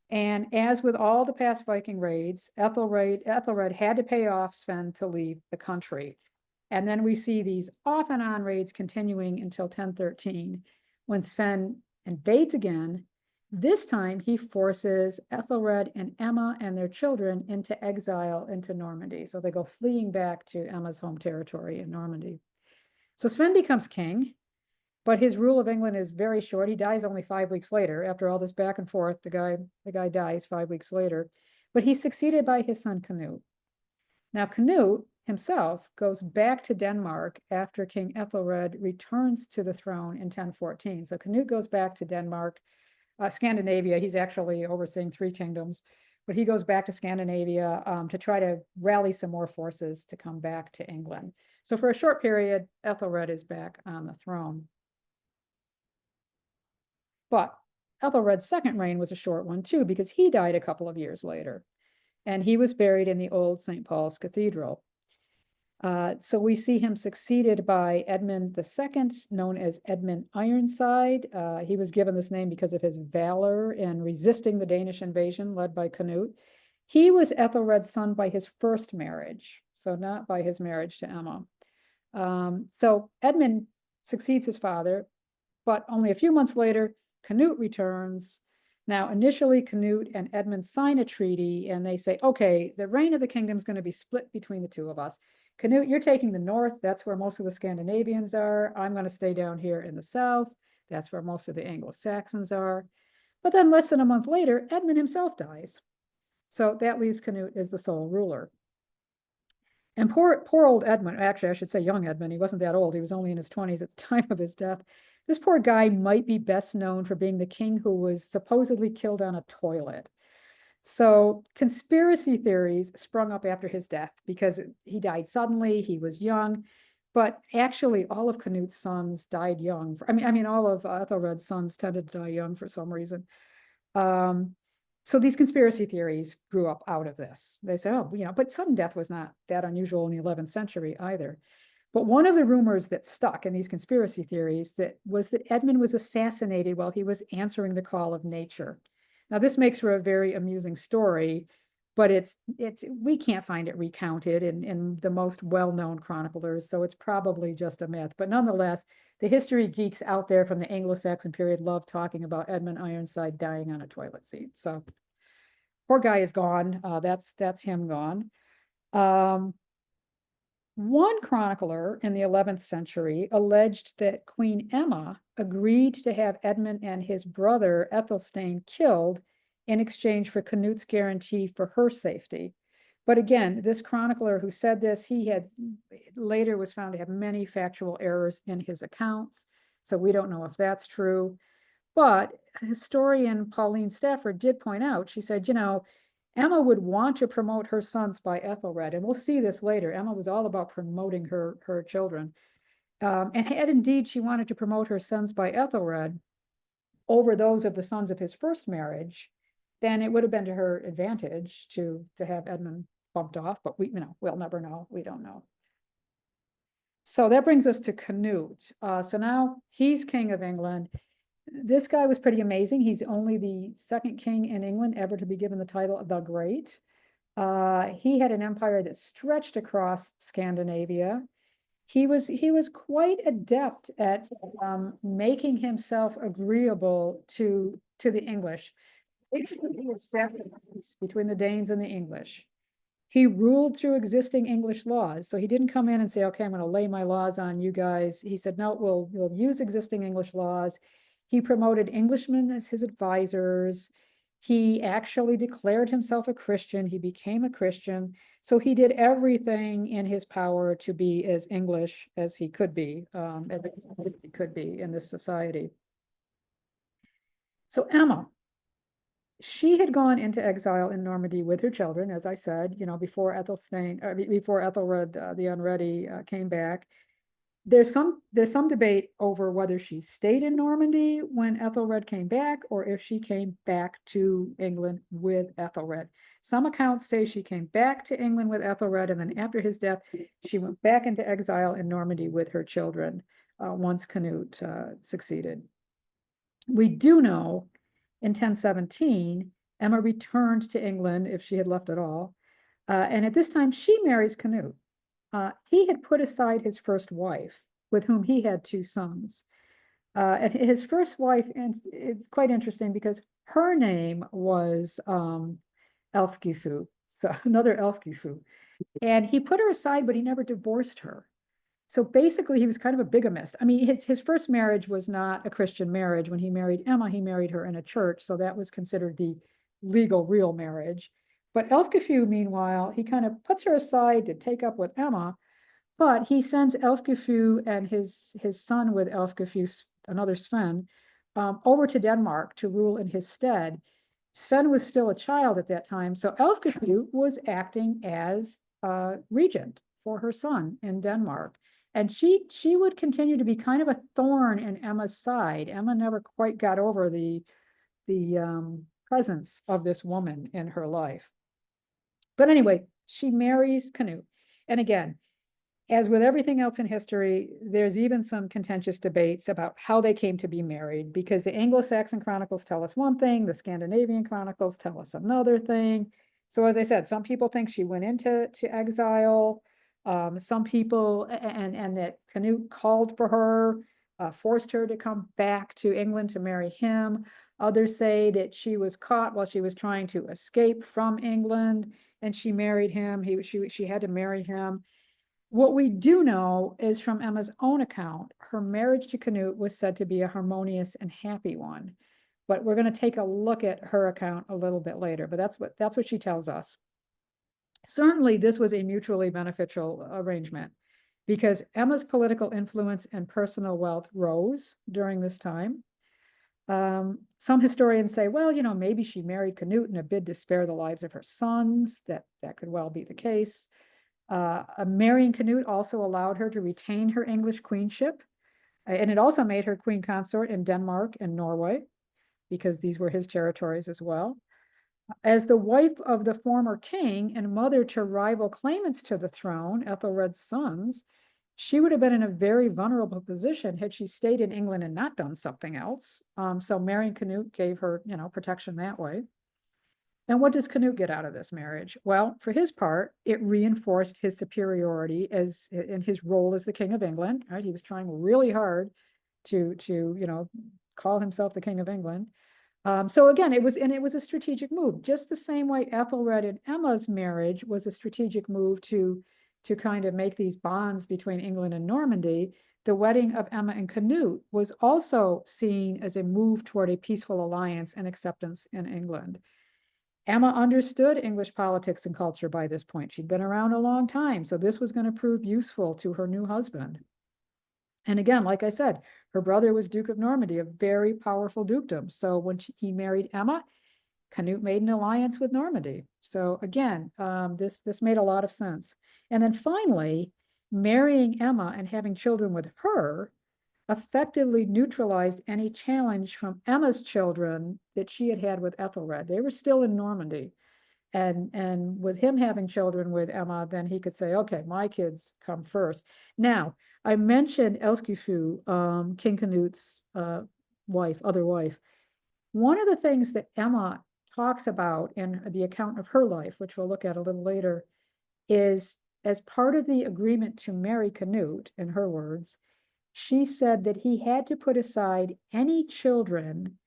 And as with all the past Viking raids, Ethelred had to pay off Sven to leave the country. And then we see these off and on raids continuing until 1013, when Sven invades again. This time he forces Ethelred and Emma and their children into exile into Normandy. So they go fleeing back to Emma's home territory in Normandy. So Sven becomes king, but his rule of England is very short. He dies only 5 weeks later. After all this back and forth, the guy dies 5 weeks later. But he's succeeded by his son Canute. Now Canute himself goes back to Denmark after King Ethelred returns to the throne in 1014. So Canute goes back to Denmark. Scandinavia, he's actually overseeing 3 kingdoms, but he goes back to Scandinavia to try to rally some more forces to come back to England. So for a short period, Ethelred is back on the throne. But Ethelred's second reign was a short one too, because he died a couple of years later, and he was buried in the old St. Paul's Cathedral. So we see him succeeded by Edmund II, known as Edmund Ironside. He was given this name because of his valor in resisting the Danish invasion led by Canute. He was Ethelred's son by his first marriage, so not by his marriage to Emma. So Edmund succeeds his father, but only a few months later, Canute returns. Now, initially, Canute and Edmund sign a treaty, and they say, okay, the reign of the kingdom is going to be split between the two of us. Canute, you're taking the north. That's where most of the Scandinavians are. I'm going to stay down here in the south. That's where most of the Anglo-Saxons are. But then less than a month later, Edmund himself dies. So that leaves Canute as the sole ruler. And poor old Edmund, actually, I should say young Edmund, he wasn't that old. He was only in his 20s at the time of his death. This poor guy might be best known for being the king who was supposedly killed on a toilet. So conspiracy theories sprung up after his death because he died suddenly, he was young, but actually all of Canute's sons died young. I mean, all of Ethelred's sons tended to die young for some reason. So these conspiracy theories grew up out of this. They said, oh, but sudden death was not that unusual in the 11th century either. But one of the rumors that stuck in these conspiracy theories was that Edmund was assassinated while he was answering the call of nature. Now, this makes for a very amusing story, but we can't find it recounted in the most well-known chroniclers, so it's probably just a myth. But nonetheless, the history geeks out there from the Anglo-Saxon period love talking about Edmund Ironside dying on a toilet seat. So poor guy is gone. That's him gone. One chronicler in the 11th century alleged that Queen Emma agreed to have Edmund and his brother Ethelstan killed in exchange for Canute's guarantee for her safety. But again, this chronicler who said this, he had later was found to have many factual errors in his accounts. So we don't know if that's true. But historian Pauline Stafford did point out, she said, Emma would want to promote her sons by Ethelred, and we'll see this later. Emma was all about promoting her children. And had indeed she wanted to promote her sons by Ethelred over those of the sons of his first marriage, then it would have been to her advantage to have Edmund bumped off, but we'll never know. We don't know. So that brings us to Canute. So now he's king of England. This guy was pretty amazing. He's only the second king in England ever to be given the title of the Great. He had an empire that stretched across Scandinavia. He was quite adept at making himself agreeable to the English. Basically, he established peace between the Danes and the English. He ruled through existing English laws. So he didn't come in and say, okay, I'm going to lay my laws on you guys. He said, no, we'll use existing English laws. He promoted Englishmen as his advisors. He actually declared himself a Christian. He became a Christian. So he did everything in his power to be as English as he could be, in this society. So Emma, she had gone into exile in Normandy with her children, as I said, before Ethelred the Unready came back. There's some debate over whether she stayed in Normandy when Ethelred came back or if she came back to England with Ethelred. Some accounts say she came back to England with Ethelred, and then after his death, she went back into exile in Normandy with her children once Canute succeeded. We do know in 1017, Emma returned to England if she had left at all. And at this time, she marries Canute. He had put aside his first wife, with whom he had 2 sons. And his first wife, and it's quite interesting because her name was Elfgifu, so another Elfgifu. And he put her aside, but he never divorced her. So basically, he was kind of a bigamist. I mean, his first marriage was not a Christian marriage. When he married Emma, he married her in a church, so that was considered the legal, real marriage. But Elfgifu, meanwhile, he kind of puts her aside to take up with Emma, but he sends Elfgifu and his son with Elfgifu, another Sven, over to Denmark to rule in his stead. Sven was still a child at that time, so Elfgifu was acting as regent for her son in Denmark. And she would continue to be kind of a thorn in Emma's side. Emma never quite got over the presence of this woman in her life. But anyway, she marries Canute. And again, as with everything else in history, there's even some contentious debates about how they came to be married, because the Anglo-Saxon chronicles tell us one thing, the Scandinavian chronicles tell us another thing. So as I said, some people think she went into exile. Some people, and that Canute called for her, forced her to come back to England to marry him. Others say that she was caught while she was trying to escape from England, and she married him. She had to marry him. What we do know is from Emma's own account, her marriage to Canute was said to be a harmonious and happy one. But we're going to take a look at her account a little bit later, but that's what she tells us. Certainly, this was a mutually beneficial arrangement because Emma's political influence and personal wealth rose during this time. Some historians say, well, maybe she married Canute in a bid to spare the lives of her sons. That could well be the case. Marrying Canute also allowed her to retain her English queenship, and it also made her queen consort in Denmark and Norway, because these were his territories as well. As the wife of the former king and mother to rival claimants to the throne, Ethelred's sons, she would have been in a very vulnerable position had she stayed in England and not done something else. So marrying Canute gave her, protection that way. And what does Canute get out of this marriage? Well, for his part, it reinforced his superiority as in his role as the King of England, right? He was trying really hard to call himself the King of England. So again, it was a strategic move, just the same way Ethelred and Emma's marriage was a strategic move to kind of make these bonds between England and Normandy. The wedding of Emma and Canute was also seen as a move toward a peaceful alliance and acceptance in England. Emma understood English politics and culture by this point. She'd been around a long time, so this was going to prove useful to her new husband. And again, like I said, her brother was Duke of Normandy, a very powerful dukedom. So when he married Emma, Canute made an alliance with Normandy. So again, this made a lot of sense. And then finally, marrying Emma and having children with her effectively neutralized any challenge from Emma's children that she had had with Ethelred. They were still in Normandy. And with him having children with Emma, then he could say, okay, my kids come first. Now, I mentioned Elfgifu, King Canute's other wife. One of the things that Emma talks about in the account of her life, which we'll look at a little later, is as part of the agreement to marry Canute, in her words, she said that he had to put aside any children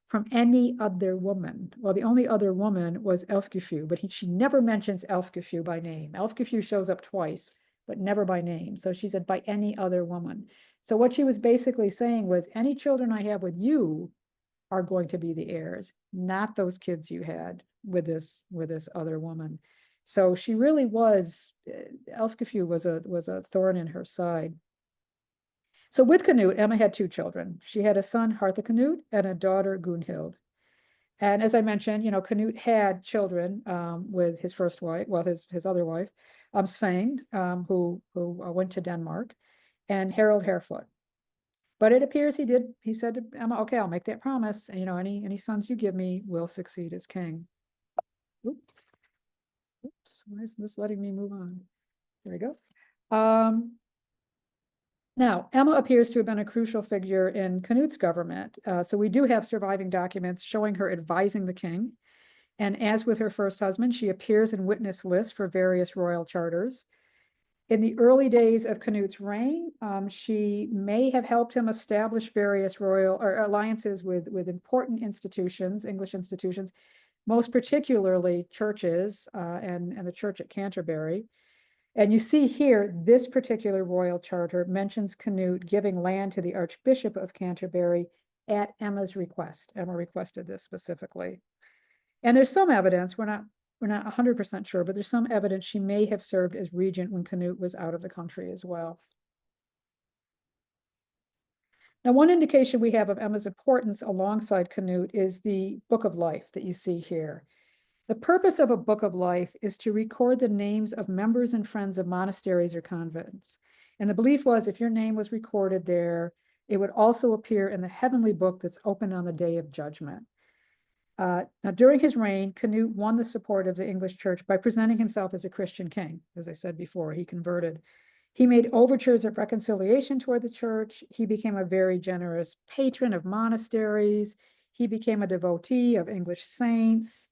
from any other woman. Well, the only other woman was Elfgifu, but she never mentions Elfgifu by name. Elfgifu shows up twice, but never by name. So she said by any other woman. So what she was basically saying was, any children I have with you are going to be the heirs, not those kids you had with this other woman. So she really was, Elfgifu was a thorn in her side. So with Canute, Emma had two children. She had a son, Harthacnut, and a daughter, Gunhild. And as I mentioned, Canute had children with his first wife, well, his other wife, Svein, who went to Denmark, and Harold Harefoot. But it appears he said to Emma, okay, I'll make that promise. And, any sons you give me will succeed as king. Oops. Why is this letting me move on? There we go. Now, Emma appears to have been a crucial figure in Canute's government. So we do have surviving documents showing her advising the king. And as with her first husband, she appears in witness lists for various royal charters. In the early days of Canute's reign, she may have helped him establish various royal or alliances with important institutions, English institutions, most particularly churches and the church at Canterbury. And you see here, this particular royal charter mentions Canute giving land to the Archbishop of Canterbury at Emma's request. Emma requested this specifically. And there's some evidence, we're not 100% sure, but there's some evidence she may have served as regent when Canute was out of the country as well. Now, one indication we have of Emma's importance alongside Canute is the Book of Life that you see here. The purpose of a book of life is to record the names of members and friends of monasteries or convents. And the belief was if your name was recorded there, it would also appear in the heavenly book that's open on the day of judgment. Now, during his reign, Canute won the support of the English church by presenting himself as a Christian king. As I said before, he converted. He made overtures of reconciliation toward the church. He became a very generous patron of monasteries. He became a devotee of English saints.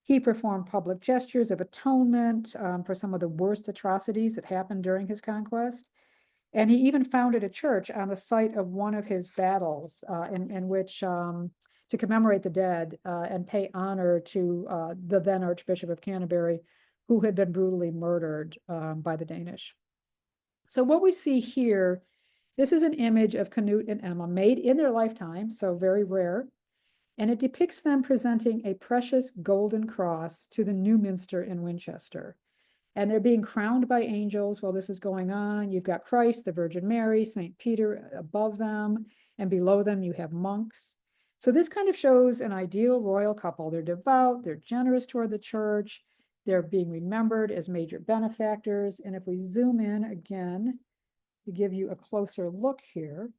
He performed public gestures of atonement for some of the worst atrocities that happened during his conquest. And he even founded a church on the site of one of his battles in which to commemorate the dead and pay honor to the then Archbishop of Canterbury, who had been brutally murdered by the Danish. So what we see here, this is an image of Canute and Emma made in their lifetime, so very rare. And it depicts them presenting a precious golden cross to the new minster in Winchester. And they're being crowned by angels while this is going on. You've got Christ, the Virgin Mary, St. Peter above them, and below them you have monks. So this kind of shows an ideal royal couple. They're devout, they're generous toward the church, they're being remembered as major benefactors. And if we zoom in again to give you a closer look here,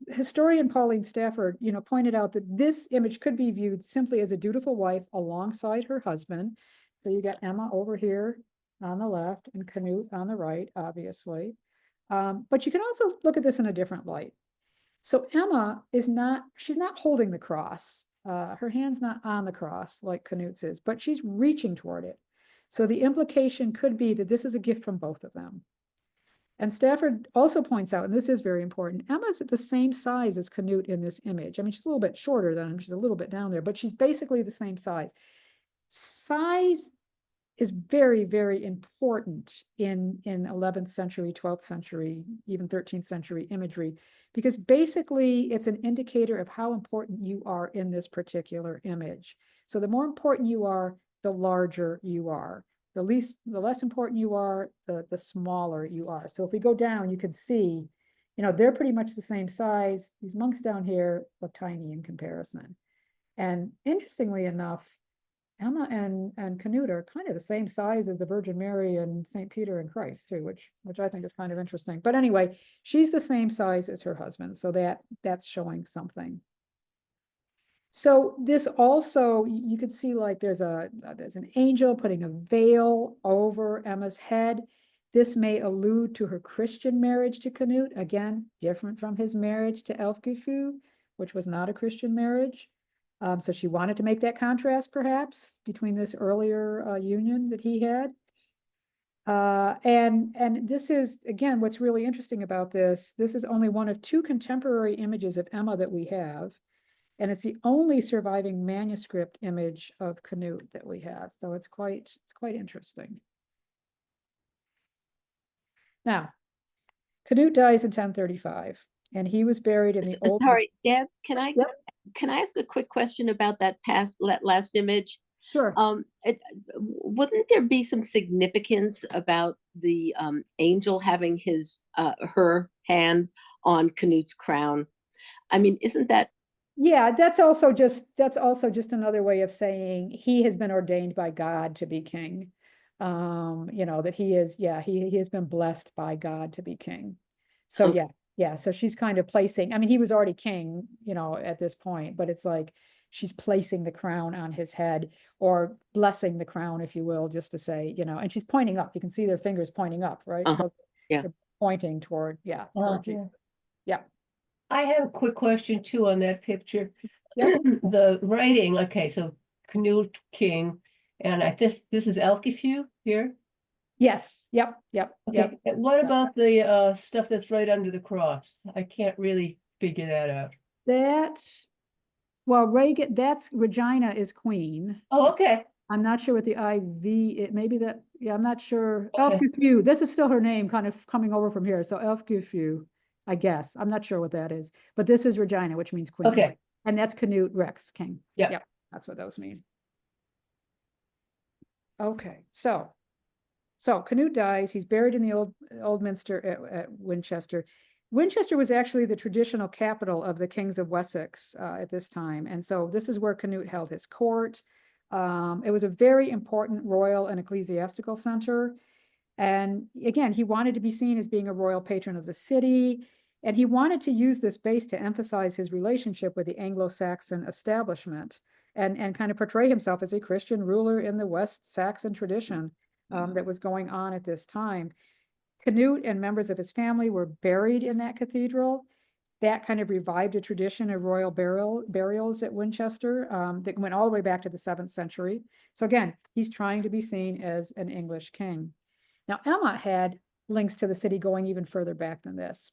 historian Pauline Stafford, pointed out that this image could be viewed simply as a dutiful wife alongside her husband. So you got Emma over here on the left and Canute on the right, obviously. But you can also look at this in a different light. So Emma she's not holding the cross. Her hand's not on the cross like Canute's is, but she's reaching toward it. So the implication could be that this is a gift from both of them. And Stafford also points out, and this is very important, Emma's at the same size as Canute in this image. I mean, she's a little bit shorter than him. She's a little bit down there, but she's basically the same size. Size is very, very important in 11th century, 12th century, even 13th century imagery, because basically it's an indicator of how important you are in this particular image. So the more important you are, the larger you are. The less important you are, the smaller you are. So if we go down, you can see, they're pretty much the same size. These monks down here look tiny in comparison. And interestingly enough, Emma and Canute are kind of the same size as the Virgin Mary and St. Peter and Christ too, which I think is kind of interesting. But anyway, she's the same size as her husband, so that's showing something. So this also, you could see like there's an angel putting a veil over Emma's head. This may allude to her Christian marriage to Canute, again, different from his marriage to Elfgifu, which was not a Christian marriage. So she wanted to make that contrast, perhaps, between this earlier union that he had. And this is, again, what's really interesting about this. This is only one of two contemporary images of Emma that we have. And it's the only surviving manuscript image of Canute that we have. So it's quite interesting. Now, Canute dies in 1035, and he was buried in the old. Sorry, Deb, can I Yep. ask a quick question about that last image? Sure. Wouldn't there be some significance about the angel having her hand on Canute's crown? I mean, isn't that? Yeah, that's also just another way of saying he has been ordained by God to be king. That he has been blessed by God to be king. So Okay. yeah. So she's kind of placing, I mean, he was already king, at this point, but it's like she's placing the crown on his head, or blessing the crown, if you will, just to say, and she's pointing up. You can see their fingers pointing up, right? So Yeah. they're pointing toward Jesus. Yeah. I have a quick question too on that picture. Yep. The writing, okay, so Canute King, and this is Elfgifu here? Yes, yep. Okay, and what Yep. about the stuff that's right under the cross? I can't really figure that out. Reagan, that's Regina is queen. Oh, okay. I'm not sure what the IV, maybe that, yeah, I'm not sure. Okay. Elfgifu, this is still her name kind of coming over from here. So Elfgifu, I guess. I'm not sure what that is, but this is Regina, which means queen. Okay. And that's Canute Rex King. Yeah. Yep, that's what those mean. Okay, so Canute dies. He's buried in the old minster at Winchester. Winchester was actually the traditional capital of the kings of Wessex at this time. And so this is where Canute held his court. It was a very important royal and ecclesiastical center. And again, he wanted to be seen as being a royal patron of the city. And he wanted to use this base to emphasize his relationship with the Anglo-Saxon establishment and kind of portray himself as a Christian ruler in the West Saxon tradition that was going on at this time. Canute and members of his family were buried in that cathedral. That kind of revived a tradition of royal burials at Winchester that went all the way back to the 7th century. So again, he's trying to be seen as an English king. Now, Emma had links to the city going even further back than this.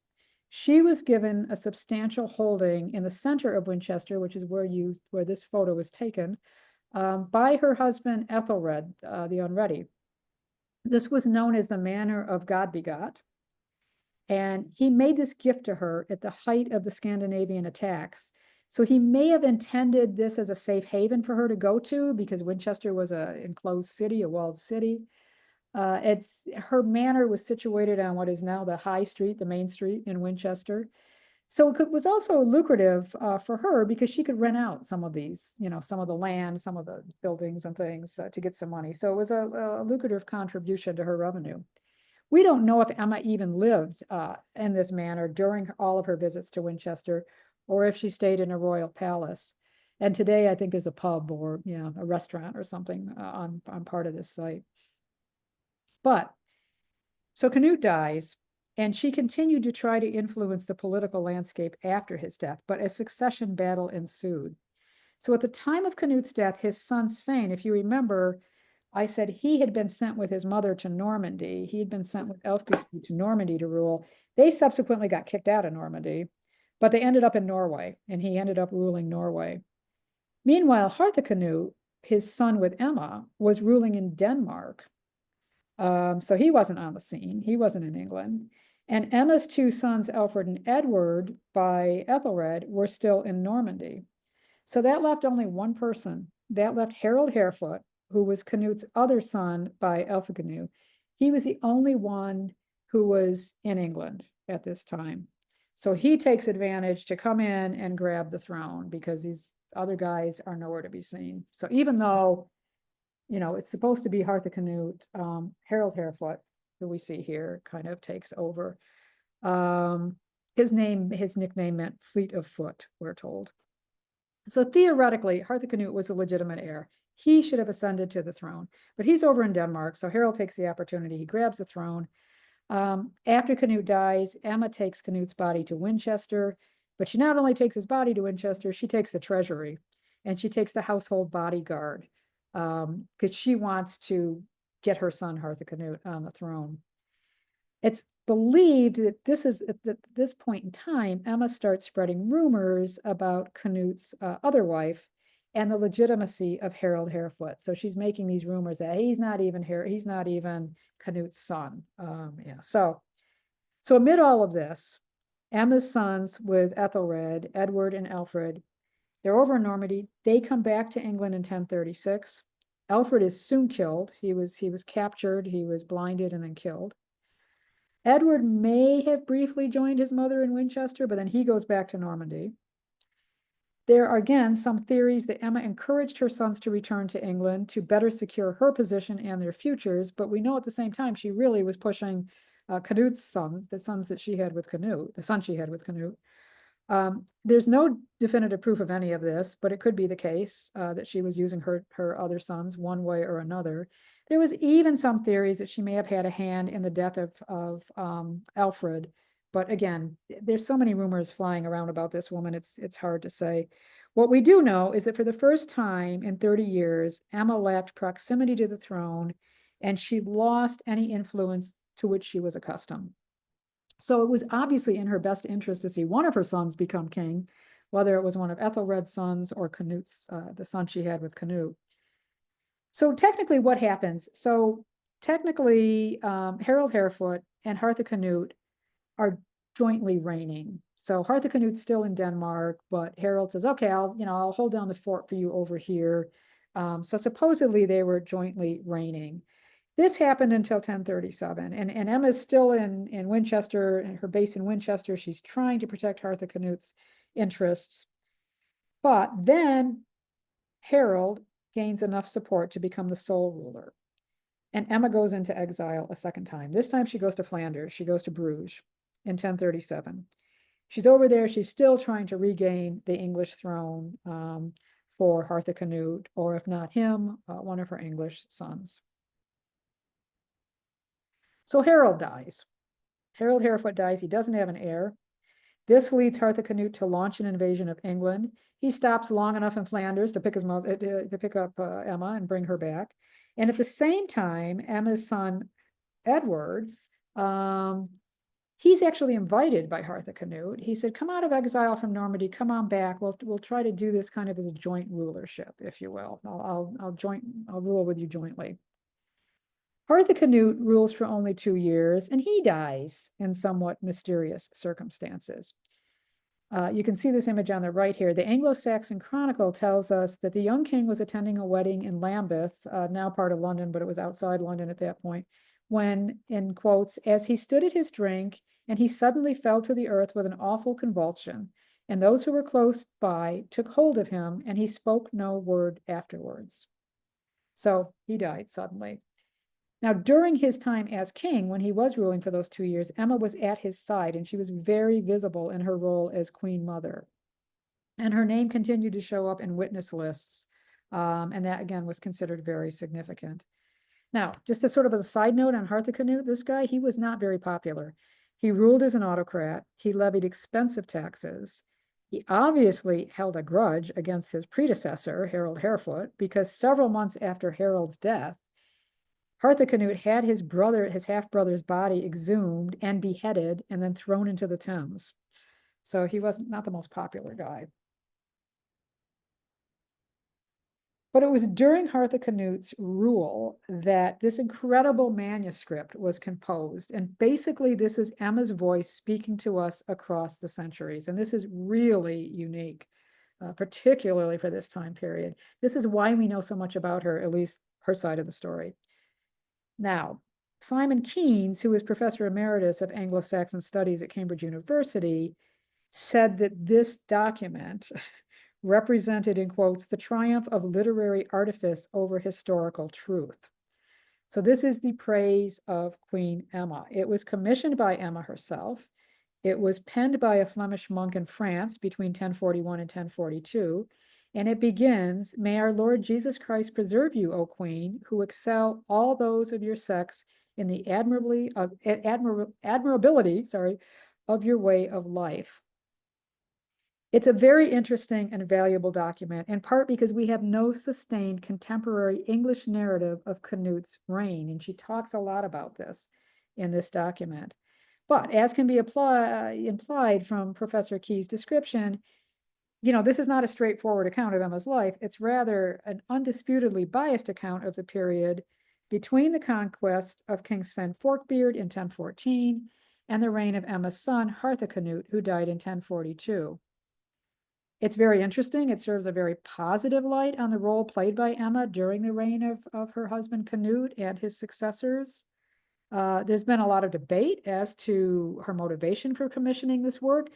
She was given a substantial holding in the center of Winchester, which is where this photo was taken, by her husband Ethelred the Unready. This was known as the Manor of God-begot. And he made this gift to her at the height of the Scandinavian attacks. So he may have intended this as a safe haven for her to go to, because Winchester was a enclosed city, a walled city. Her manor was situated on what is now the High Street, the main street in Winchester. So it was also lucrative for her because she could rent out some of these, some of the land, some of the buildings and things to get some money. So it was a lucrative contribution to her revenue. We don't know if Emma even lived in this manor during all of her visits to Winchester, or if she stayed in a royal palace. And today I think there's a pub or a restaurant or something on part of this site. But so Canute dies, and she continued to try to influence the political landscape after his death, but a succession battle ensued. So at the time of Canute's death, his son Svein, if you remember, I said he had been sent with his mother to Normandy. He had been sent with Elfgild to Normandy to rule. They subsequently got kicked out of Normandy, but they ended up in Norway, and he ended up ruling Norway. Meanwhile, Harthacnut, his son with Emma, was ruling in Denmark. So he wasn't on the scene. He wasn't in England. And Emma's two sons, Alfred and Edward, by Ethelred, were still in Normandy. So that left only one person. That left Harold Harefoot, who was Canute's other son by Elfginu. He was the only one who was in England at this time. So he takes advantage to come in and grab the throne because these other guys are nowhere to be seen. So even though, it's supposed to be Harthacnut, Harold Harefoot, who we see here, kind of takes over. His nickname meant Fleet of Foot, we're told. So theoretically, Harthacnut was a legitimate heir. He should have ascended to the throne, but he's over in Denmark, so Harold takes the opportunity. He grabs the throne. After Canute dies, Emma takes Canute's body to Winchester, but she not only takes his body to Winchester, she takes the treasury, and she takes the household bodyguard, because she wants to get her son Harthacnut on the throne. It's believed that at this point in time, Emma starts spreading rumors about Canute's other wife and the legitimacy of Harold Harefoot. So she's making these rumors that he's not even Canute's son. So amid all of this, Emma's sons with Ethelred, Edward and Alfred, they're over in Normandy. They come back to England in 1036. Alfred is soon killed. He was captured, he was blinded and then killed. Edward may have briefly joined his mother in Winchester, but then he goes back to Normandy. There are again some theories that Emma encouraged her sons to return to England to better secure her position and their futures, but we know at the same time she really was pushing Canute's son, the son she had with Canute. There's no definitive proof of any of this, but it could be the case that she was using her other sons one way or another. There was even some theories that she may have had a hand in the death of Alfred. But again, there's so many rumors flying around about this woman, it's hard to say. What we do know is that for the first time in 30 years, Emma lacked proximity to the throne, and she lost any influence to which she was accustomed. So it was obviously in her best interest to see one of her sons become king, whether it was one of Ethelred's sons or Canute's, the son she had with Canute. So technically what happens? So technically, Harold Harefoot and Harthacnut are jointly reigning. So Harthacnut's still in Denmark, but Harold says, okay, I'll hold down the fort for you over here. So supposedly they were jointly reigning. This happened until 1037, and Emma's still in Winchester, and her base in Winchester. She's trying to protect Harthacnut's interests. But then Harold gains enough support to become the sole ruler. And Emma goes into exile a second time. This time she goes to Flanders. She goes to Bruges in 1037. She's over there. She's still trying to regain the English throne for Harthacnut, or if not him, one of her English sons. So Harold dies. Harold Harefoot dies. He doesn't have an heir. This leads Harthacnut to launch an invasion of England. He stops long enough in Flanders to pick his mother, to pick up Emma and bring her back. And at the same time, Emma's son Edward, he's actually invited by Harthacnut. He said, "Come out of exile from Normandy. Come on back. We'll try to do this kind of as a joint rulership, if you will. I'll rule with you jointly." Harthacnut rules for only 2 years, and he dies in somewhat mysterious circumstances. You can see this image on the right here. The Anglo-Saxon Chronicle tells us that the young king was attending a wedding in Lambeth, now part of London, but it was outside London at that point, when, in quotes, as he stood at his drink, and he suddenly fell to the earth with an awful convulsion, and those who were close by took hold of him, and he spoke no word afterwards. So he died suddenly. Now, during his time as king, when he was ruling for those 2 years, Emma was at his side, and she was very visible in her role as queen mother. And her name continued to show up in witness lists, and that again was considered very significant. Now, just as sort of a side note on Harthacnut, this guy, he was not very popular. He ruled as an autocrat. He levied expensive taxes. He obviously held a grudge against his predecessor, Harold Harefoot, because several months after Harold's death, Harthacnut had his half-brother's body exhumed and beheaded and then thrown into the Thames. So he was not the most popular guy. But it was during Harthacnut's rule that this incredible manuscript was composed. And basically, this is Emma's voice speaking to us across the centuries. And this is really unique, particularly for this time period. This is why we know so much about her, at least her side of the story. Now, Simon Keynes, who is Professor Emeritus of Anglo-Saxon Studies at Cambridge University, said that this document represented, in quotes, the triumph of literary artifice over historical truth. So this is the praise of Queen Emma. It was commissioned by Emma herself. It was penned by a Flemish monk in France between 1041 and 1042. And it begins, "May our Lord Jesus Christ preserve you, O Queen, who excel all those of your sex in the admirability of your way of life." It's a very interesting and valuable document, in part because we have no sustained contemporary English narrative of Canut's reign, and she talks a lot about this in this document. But as can be implied from Professor Key's description, this is not a straightforward account of Emma's life. It's rather an undisputedly biased account of the period between the conquest of King Sven Forkbeard in 1014 and the reign of Emma's son, Harthacnut, who died in 1042. It's very interesting. It serves a very positive light on the role played by Emma during the reign of her husband Canute and his successors. There's been a lot of debate as to her motivation for commissioning this work.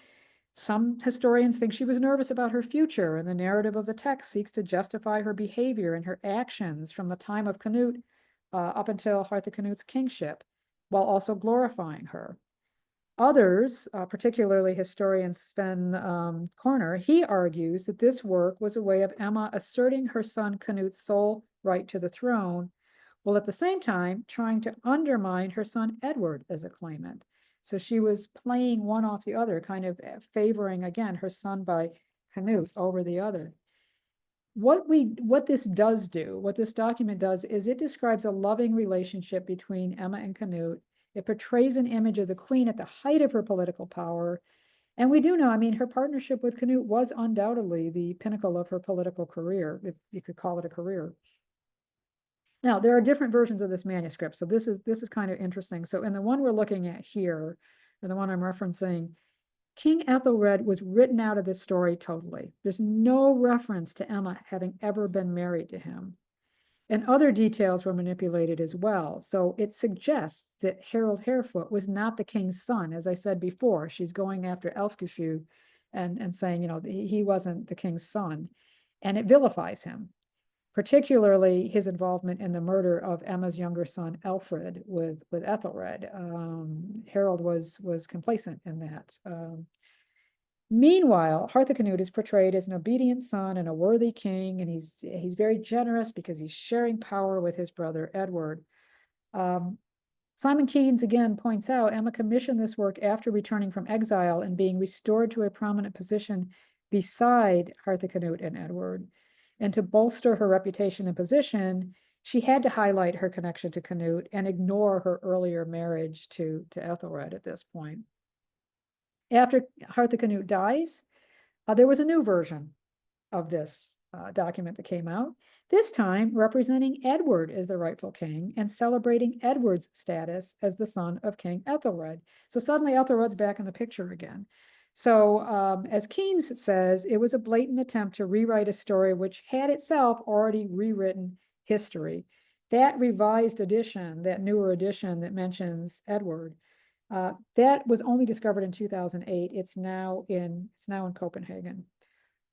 Some historians think she was nervous about her future, and the narrative of the text seeks to justify her behavior and her actions from the time of Canute up until Harthacnut's kingship, while also glorifying her. Others, particularly historian Sven Corner, he argues that this work was a way of Emma asserting her son Canut's sole right to the throne, while at the same time trying to undermine her son Edward as a claimant. So she was playing one off the other, kind of favoring, again, her son by Canute over the other. What this document does, is it describes a loving relationship between Emma and Canute. It portrays an image of the queen at the height of her political power. And we do know, her partnership with Canute was undoubtedly the pinnacle of her political career, if you could call it a career. Now, there are different versions of this manuscript, so this is kind of interesting. So in the one we're looking at here, and the one I'm referencing, King Ethelred was written out of this story totally. There's no reference to Emma having ever been married to him. And other details were manipulated as well. So it suggests that Harold Harefoot was not the king's son. As I said before, she's going after Elfgifu and saying, he wasn't the king's son. And it vilifies him, particularly his involvement in the murder of Emma's younger son, Alfred, with Ethelred. Harold was complacent in that. Meanwhile, Harthacnut is portrayed as an obedient son and a worthy king, and he's very generous because he's sharing power with his brother Edward. Simon Keynes again points out Emma commissioned this work after returning from exile and being restored to a prominent position beside Harthacnut and Edward. And to bolster her reputation and position, she had to highlight her connection to Canute and ignore her earlier marriage to Ethelred at this point. After Harthacnut dies, there was a new version of this document that came out, this time representing Edward as the rightful king and celebrating Edward's status as the son of King Ethelred. So suddenly Ethelred's back in the picture again. So as Keynes says, it was a blatant attempt to rewrite a story which had itself already rewritten history. That revised edition, that newer edition that mentions Edward, that was only discovered in 2008. It's now in Copenhagen.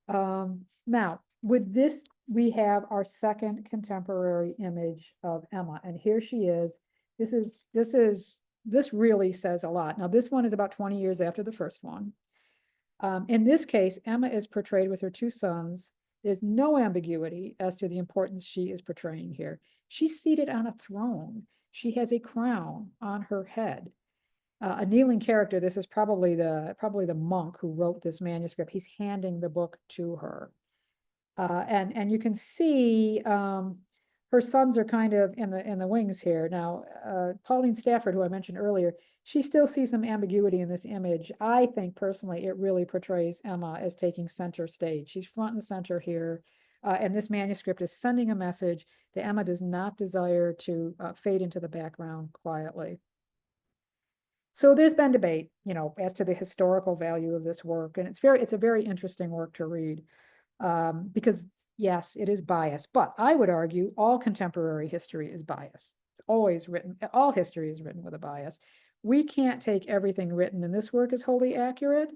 Now, with this, we have our second contemporary image of Emma, and here she is. This really says a lot. Now, this one is about 20 years after the first one. In this case, Emma is portrayed with her two sons. There's no ambiguity as to the importance she is portraying here. She's seated on a throne. She has a crown on her head. A kneeling character. This is probably the monk who wrote this manuscript. He's handing the book to her, and you can see her sons are kind of in the wings here. Now, Pauline Stafford, who I mentioned earlier, she still sees some ambiguity in this image. I think personally, it really portrays Emma as taking center stage. She's front and center here, and this manuscript is sending a message that Emma does not desire to fade into the background quietly. So there's been debate, as to the historical value of this work, and it's a very interesting work to read, because yes, it is biased, but I would argue all contemporary history is biased. It's always written, all history is written with a bias. We can't take everything written in this work as wholly accurate,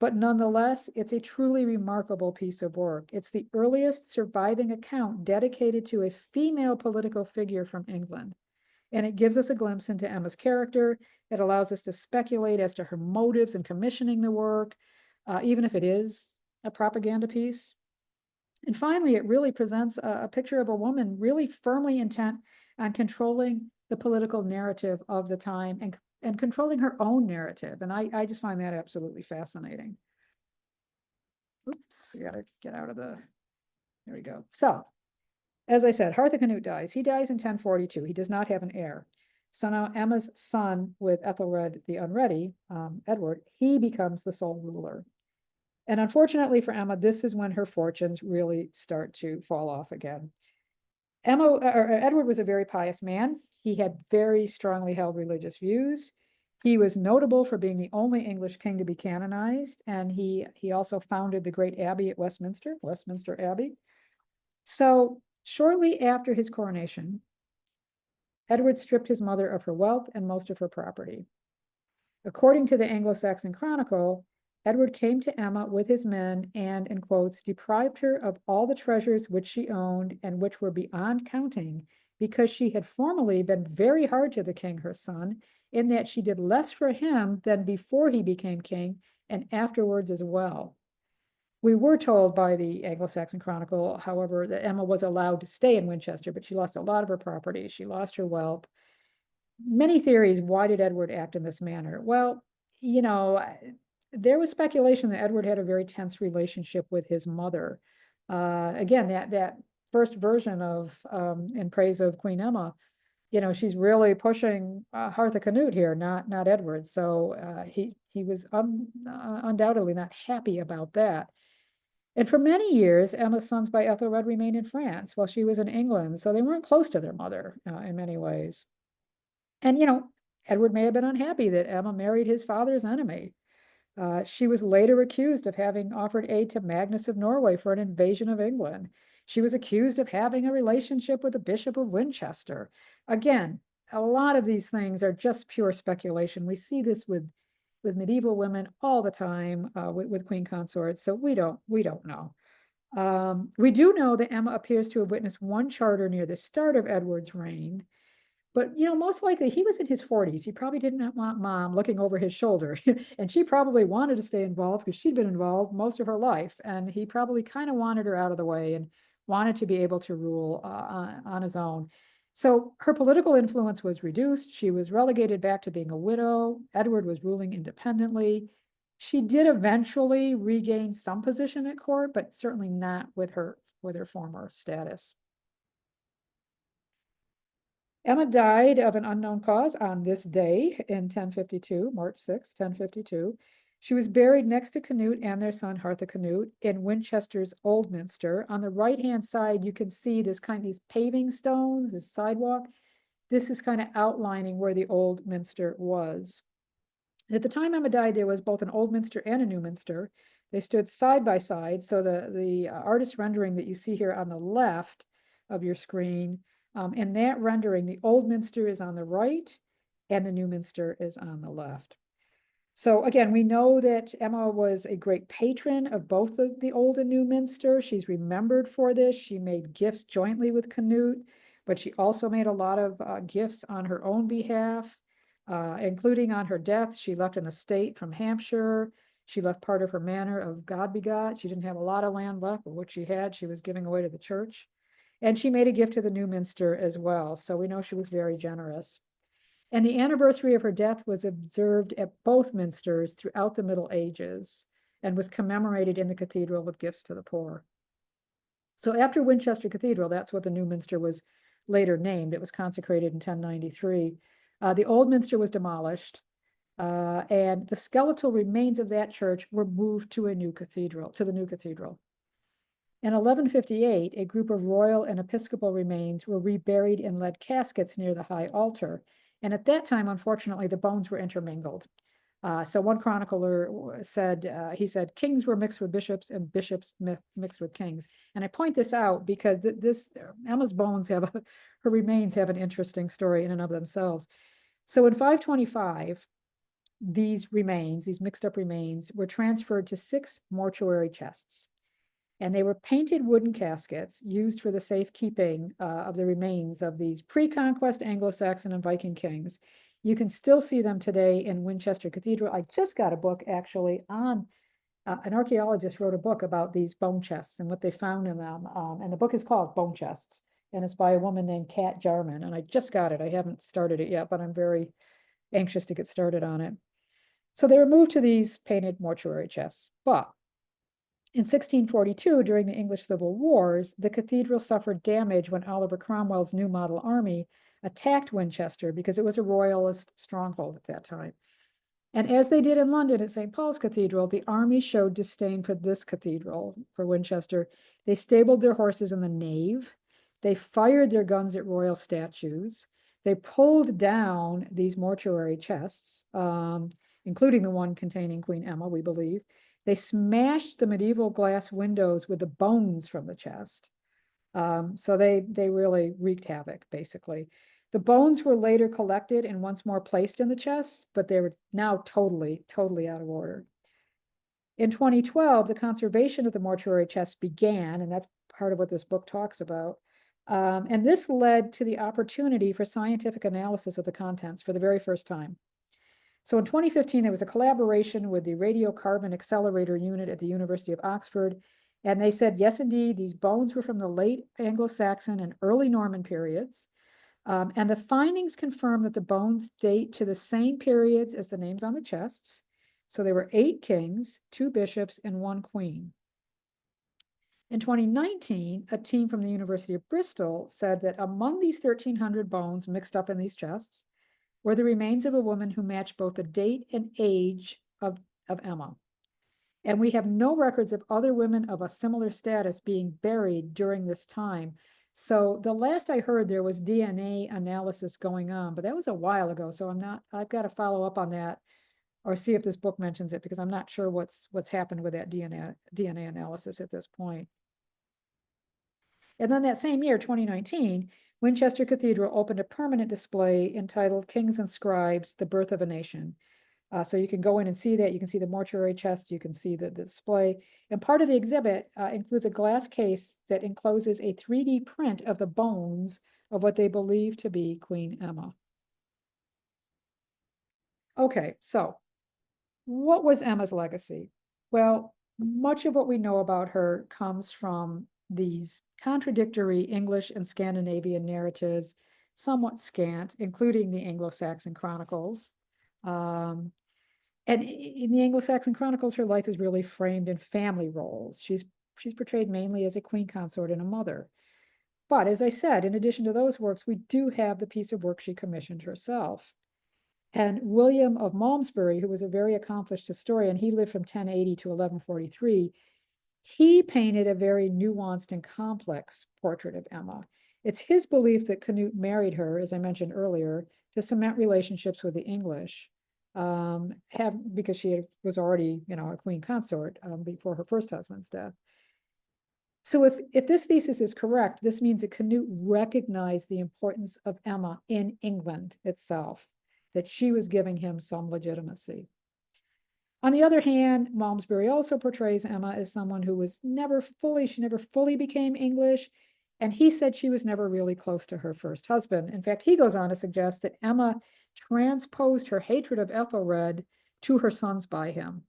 but nonetheless, it's a truly remarkable piece of work. It's the earliest surviving account dedicated to a female political figure from England. And it gives us a glimpse into Emma's character. It allows us to speculate as to her motives in commissioning the work, even if it is a propaganda piece. And finally, it really presents a picture of a woman really firmly intent on controlling the political narrative of the time and controlling her own narrative. And I just find that absolutely fascinating. Oops, I gotta get out of there we go. So, as I said, Harthacnut dies. He dies in 1042. He does not have an heir. So now Emma's son with Ethelred the Unready, Edward, he becomes the sole ruler. And unfortunately for Emma, this is when her fortunes really start to fall off again. Edward was a very pious man. He had very strongly held religious views. He was notable for being the only English king to be canonized, and he also founded the great abbey at Westminster Abbey. So shortly after his coronation, Edward stripped his mother of her wealth and most of her property. According to the Anglo-Saxon Chronicle, Edward came to Emma with his men and, in quotes, deprived her of all the treasures which she owned and which were beyond counting, because she had formerly been very hard to the king, her son, in that she did less for him than before he became king and afterwards as well. We were told by the Anglo-Saxon Chronicle, however, that Emma was allowed to stay in Winchester, but she lost a lot of her property. She lost her wealth. Many theories, why did Edward act in this manner? Well, there was speculation that Edward had a very tense relationship with his mother. Again, that first version of In Praise of Queen Emma, she's really pushing Harthacnut here, not Edward. So he was undoubtedly not happy about that. And for many years, Emma's sons by Ethelred remained in France while she was in England. So they weren't close to their mother in many ways. And, Edward may have been unhappy that Emma married his father's enemy. She was later accused of having offered aid to Magnus of Norway for an invasion of England. She was accused of having a relationship with the Bishop of Winchester. Again, a lot of these things are just pure speculation. We see this with medieval women all the time, with queen consorts, so we don't know. We do know that Emma appears to have witnessed one charter near the start of Edward's reign, but most likely he was in his 40s. He probably didn't want mom looking over his shoulder, and she probably wanted to stay involved because she'd been involved most of her life, and he probably kind of wanted her out of the way and wanted to be able to rule on his own. So her political influence was reduced. She was relegated back to being a widow. Edward was ruling independently. She did eventually regain some position at court, but certainly not with her former status. Emma died of an unknown cause on this day in 1052, March 6, 1052. She was buried next to Canute and their son Hartha Canute in Winchester's Old Minster. On the right-hand side, you can see these paving stones, this sidewalk. This is kind of outlining where the Old Minster was. At the time Emma died, there was both an Old Minster and a New Minster. They stood side by side. So the artist rendering that you see here on the left of your screen, in that rendering, the Old Minster is on the right and the New Minster is on the left. So again, we know that Emma was a great patron of both the Old and New Minster. She's remembered for this. She made gifts jointly with Canute, but she also made a lot of gifts on her own behalf, including on her death. She left an estate from Hampshire. She left part of her manor of Godbegot. She didn't have a lot of land left, but what she had, she was giving away to the church. And she made a gift to the New Minster as well. So we know she was very generous. And the anniversary of her death was observed at both minsters throughout the Middle Ages and was commemorated in the cathedral with gifts to the poor. So after Winchester Cathedral, that's what the New Minster was later named. It was consecrated in 1093. The Old Minster was demolished, and the skeletal remains of that church were moved to the new cathedral. In 1158, a group of royal and episcopal remains were reburied in lead caskets near the high altar. And at that time, unfortunately, the bones were intermingled. So one chronicler said, he said, kings were mixed with bishops and bishops mixed with kings. And I point this out because Emma's bones her remains have an interesting story in and of themselves. So in 525, these mixed up remains, were transferred to 6 mortuary chests. And they were painted wooden caskets used for the safekeeping of the remains of these pre-conquest Anglo-Saxon and Viking kings. You can still see them today in Winchester Cathedral. I just got a book actually on, an archaeologist wrote a book about these bone chests and what they found in them. And the book is called Bone Chests, and it's by a woman named Kat Jarman. And I just got it. I haven't started it yet, but I'm very anxious to get started on it. So they were moved to these painted mortuary chests. But in 1642, during the English Civil Wars, the cathedral suffered damage when Oliver Cromwell's New Model Army attacked Winchester because it was a royalist stronghold at that time. And as they did in London at St. Paul's Cathedral, the army showed disdain for this cathedral, for Winchester. They stabled their horses in the nave. They fired their guns at royal statues. They pulled down these mortuary chests, including the one containing Queen Emma, we believe. They smashed the medieval glass windows with the bones from the chest. So they really wreaked havoc, basically. The bones were later collected and once more placed in the chests, but they were now totally out of order. In 2012, the conservation of the mortuary chests began, and that's part of what this book talks about. And this led to the opportunity for scientific analysis of the contents for the very first time. So in 2015, there was a collaboration with the Radiocarbon Accelerator Unit at the University of Oxford. And they said, yes, indeed, these bones were from the late Anglo-Saxon and early Norman periods. And the findings confirm that the bones date to the same periods as the names on the chests. So there were 8 kings, 2 bishops, and 1 queen. In 2019, a team from the University of Bristol said that among these 1,300 bones mixed up in these chests were the remains of a woman who matched both the date and age of Emma. And we have no records of other women of a similar status being buried during this time. So the last I heard, there was DNA analysis going on, but that was a while ago. So I've got to follow up on that or see if this book mentions it, because I'm not sure what's happened with that DNA analysis at this point. And then that same year, 2019, Winchester Cathedral opened a permanent display entitled Kings and Scribes, The Birth of a Nation. So you can go in and see that. You can see the mortuary chest. You can see the display. And part of the exhibit includes a glass case that encloses a 3D print of the bones of what they believe to be Queen Emma. Okay, so what was Emma's legacy? Well, much of what we know about her comes from these contradictory English and Scandinavian narratives, somewhat scant, including the Anglo-Saxon Chronicles. And in the Anglo-Saxon Chronicles, her life is really framed in family roles. She's portrayed mainly as a queen consort and a mother. But as I said, in addition to those works, we do have the piece of work she commissioned herself. And William of Malmesbury, who was a very accomplished historian, he lived from 1080 to 1143. He painted a very nuanced and complex portrait of Emma. It's his belief that Canute married her, as I mentioned earlier, to cement relationships with the English, because she was already, a queen consort before her first husband's death. So if this thesis is correct, this means that Canute recognized the importance of Emma in England itself, that she was giving him some legitimacy. On the other hand, Malmesbury also portrays Emma as someone who was she never fully became English, and he said she was never really close to her first husband. In fact, he goes on to suggest that Emma transposed her hatred of Ethelred to her sons by him.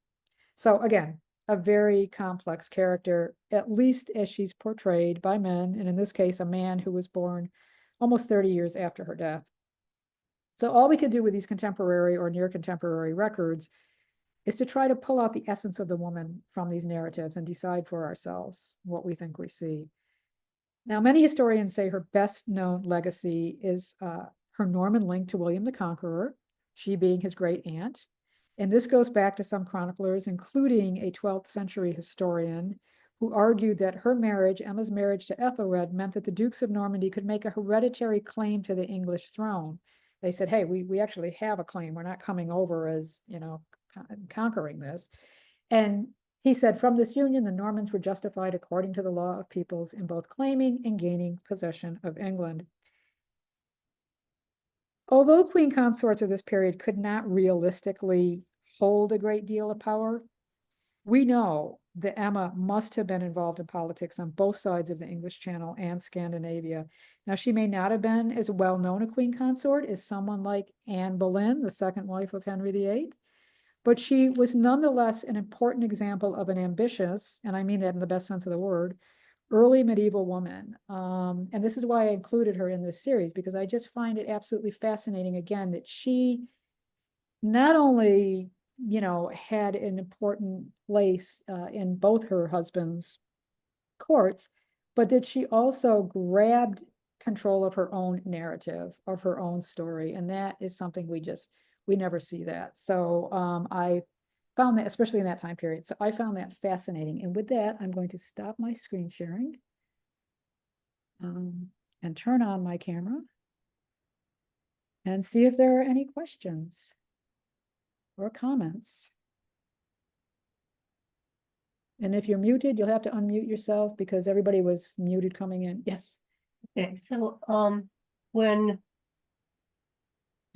So again, a very complex character, at least as she's portrayed by men, and in this case, a man who was born almost 30 years after her death. So all we could do with these contemporary or near contemporary records is to try to pull out the essence of the woman from these narratives and decide for ourselves what we think we see. Now, many historians say her best known legacy is her Norman link to William the Conqueror, she being his great aunt. And this goes back to some chroniclers, including a 12th century historian who argued that her marriage, Emma's marriage to Ethelred, meant that the Dukes of Normandy could make a hereditary claim to the English throne. They said, hey, we actually have a claim. We're not coming over as, conquering this. And he said, from this union, the Normans were justified according to the law of peoples in both claiming and gaining possession of England. Although queen consorts of this period could not realistically hold a great deal of power, we know that Emma must have been involved in politics on both sides of the English Channel and Scandinavia. Now, she may not have been as well known a queen consort as someone like Anne Boleyn, the second wife of Henry VIII, but she was nonetheless an important example of an ambitious, and I mean that in the best sense of the word, early medieval woman. And this is why I included her in this series, because I just find it absolutely fascinating, again, that she not only, had an important place in both her husband's courts, but that she also grabbed control of her own narrative, of her own story. And that is something we never see that. So I found that, especially in that time period. So I found that fascinating. And with that, I'm going to stop my screen sharing and turn on my camera and see if there are any questions or comments. And if you're muted, you'll have to unmute yourself because everybody was muted coming in. Yes. Okay, so when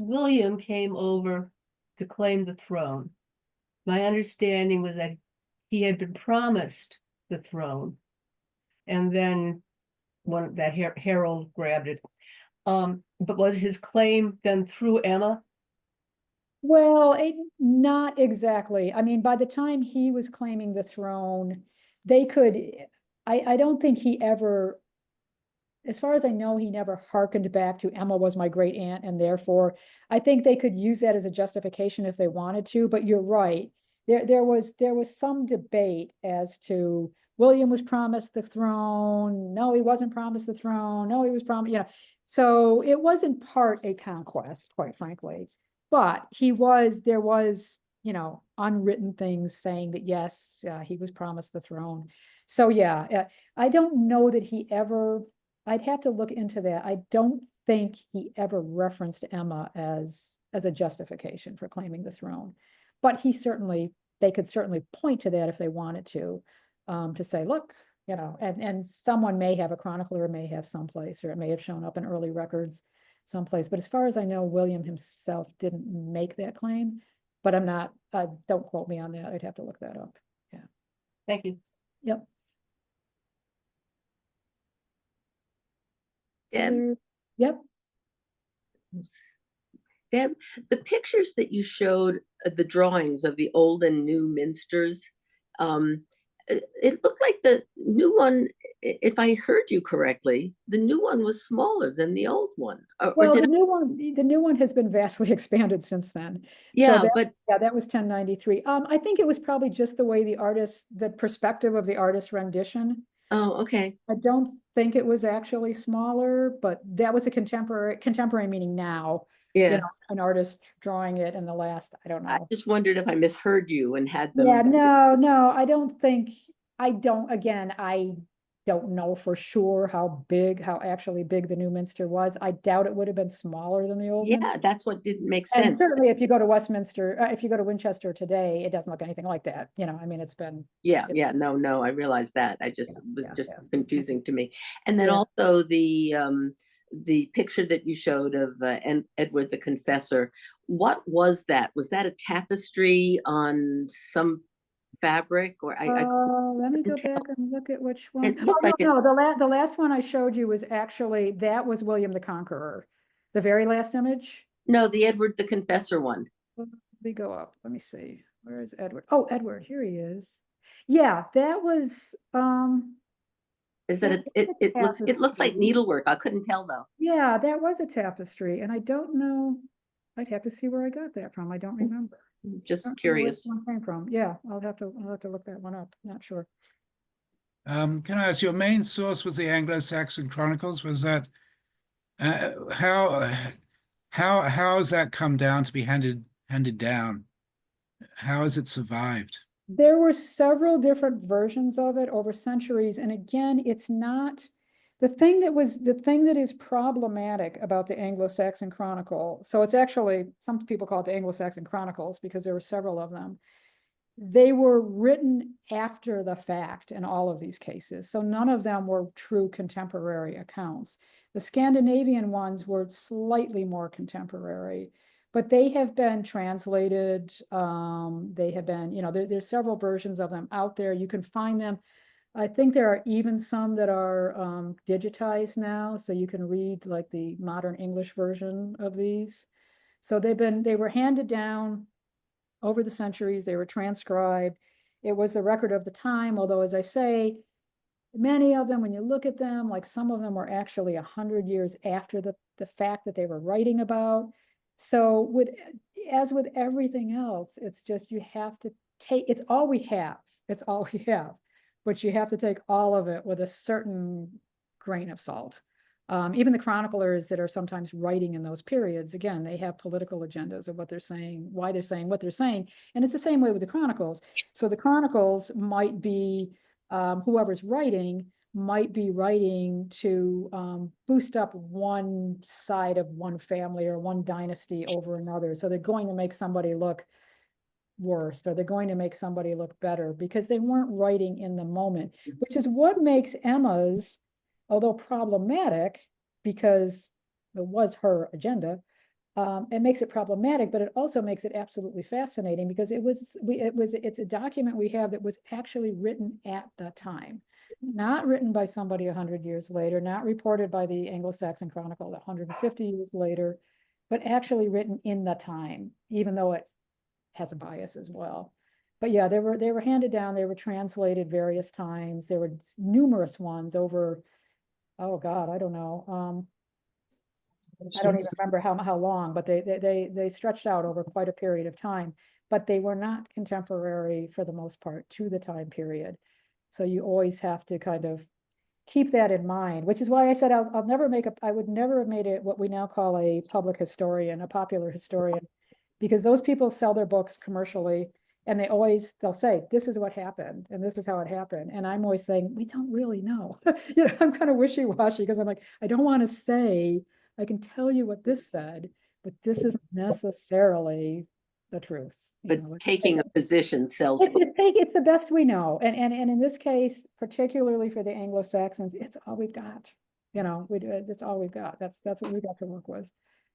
William came over to claim the throne, my understanding was that he had been promised the throne, and then Harold grabbed it. But was his claim done through Emma? Well, not exactly. I mean, by the time he was claiming the throne, they could, I don't think he ever, as far as I know, he never hearkened back to Emma was my great aunt, and therefore I think they could use that as a justification if they wanted to, but you're right. There was some debate as to William was promised the throne. No, he wasn't promised the throne. No, he was promised, so it was in part a conquest, quite frankly. But there was, unwritten things saying that, yes, he was promised the throne. So, yeah, I don't know that he ever, I'd have to look into that. I don't think he ever referenced Emma as a justification for claiming the throne. But they could certainly point to that if they wanted to say, look, and someone may have, a chronicler may have someplace, or it may have shown up in early records someplace. But as far as I know, William himself didn't make that claim, but I'm not, don't quote me on that. I'd have to look that up. Yeah. Thank you. Yep. Deb, Yep. Deb, the pictures that you showed, the drawings of the old and new minsters, it looked like the new one, if I heard you correctly, the new one was smaller than the old one. Well, the new one has been vastly expanded since then. Yeah, So but that was 1093. I think it was probably just the way the perspective of the artist's rendition. oh, okay. I don't think it was actually smaller, but that was a contemporary meaning now. Yeah, an artist drawing it in the last, I don't I know. just wondered if I misheard you and had them. Yeah, no, I don't think, again, I don't know for sure how actually big the new Minster was. I doubt it would have been smaller than the old Yeah, Minster. that's what didn't make And sense. certainly if you go to Westminster, if you go to Winchester today, it doesn't look anything like that, I mean, it's been, Yeah, no, I realized that. I just was yeah, just yeah. confusing to me. And then Yeah. also the picture that you showed of Edward the Confessor. What was that? Was that a tapestry on some fabric or I Let me go couldn't tell. back and look at which one. It Oh, looked like it. no, the last one I showed you was actually, that was William the Conqueror. The very last image. No, the Edward the Confessor one. Let me go up. Let me see. Where is Edward? Oh, Edward, here he is. Yeah, that was, Is that that it? was a It looks like tapestry. needlework. I couldn't tell though. Yeah, that was a tapestry, and I don't know, I'd have to see where I got that from. I don't remember. Just Don't remember where curious. this one came from. Yeah, I'll have to look that one up. Not sure. Can I ask, your main source was the Anglo-Saxon Chronicles? Was that how has that come down to be handed down? How has it survived? There were several different versions of it over centuries, and again, it's not the thing that is problematic about the Anglo-Saxon Chronicle. So it's actually, some people call it the Anglo-Saxon Chronicles because there were several of them. They were written after the fact in all of these cases, so none of them were true contemporary accounts. The Scandinavian ones were slightly more contemporary, but they have been translated. They have been, there's several versions of them out there. You can find them. I think there are even some that are digitized now, so you can read like the modern English version of these. So they were handed down over the centuries, they were transcribed. It was the record of the time, although as I say, many of them, when you look at them, like some of them were actually 100 years after the fact that they were writing about. So as with everything else, it's just, you have to take, it's all we have. It's all we have, but you have to take all of it with a certain grain of salt. Even the chroniclers that are sometimes writing in those periods, again, they have political agendas of what they're saying, why they're saying what they're saying. And it's the same way with the chronicles. So the chronicles might be, whoever's writing might be writing to boost up one side of one family or one dynasty over another. So they're going to make somebody look worse, or they're going to make somebody look better because they weren't writing in the moment, which is what makes Emma's, although problematic because it was her agenda, it makes it problematic, but it also makes it absolutely fascinating because it's a document we have that was actually written at the time, not written by somebody 100 years later, not reported by the Anglo-Saxon Chronicle 150 years later, but actually written in the time, even though it has a bias as well. But yeah, they were handed down, they were translated various times. There were numerous ones over, oh God, I don't know. I don't even remember how long, but they stretched out over quite a period of time, but they were not contemporary for the most part to the time period. So you always have to kind of keep that in mind, which is why I said I would never have made it what we now call a public historian, a popular historian, because those people sell their books commercially and they'll say, this is what happened and this is how it happened. And I'm always saying, we don't really know. I'm kind of wishy-washy because I'm like, I don't want to say, I can tell you what this said, but this isn't necessarily the truth. But taking a position sells books. It's the best we know. And in this case, particularly for the Anglo-Saxons, it's all we've got. That's all we've got. That's what we've got to work with.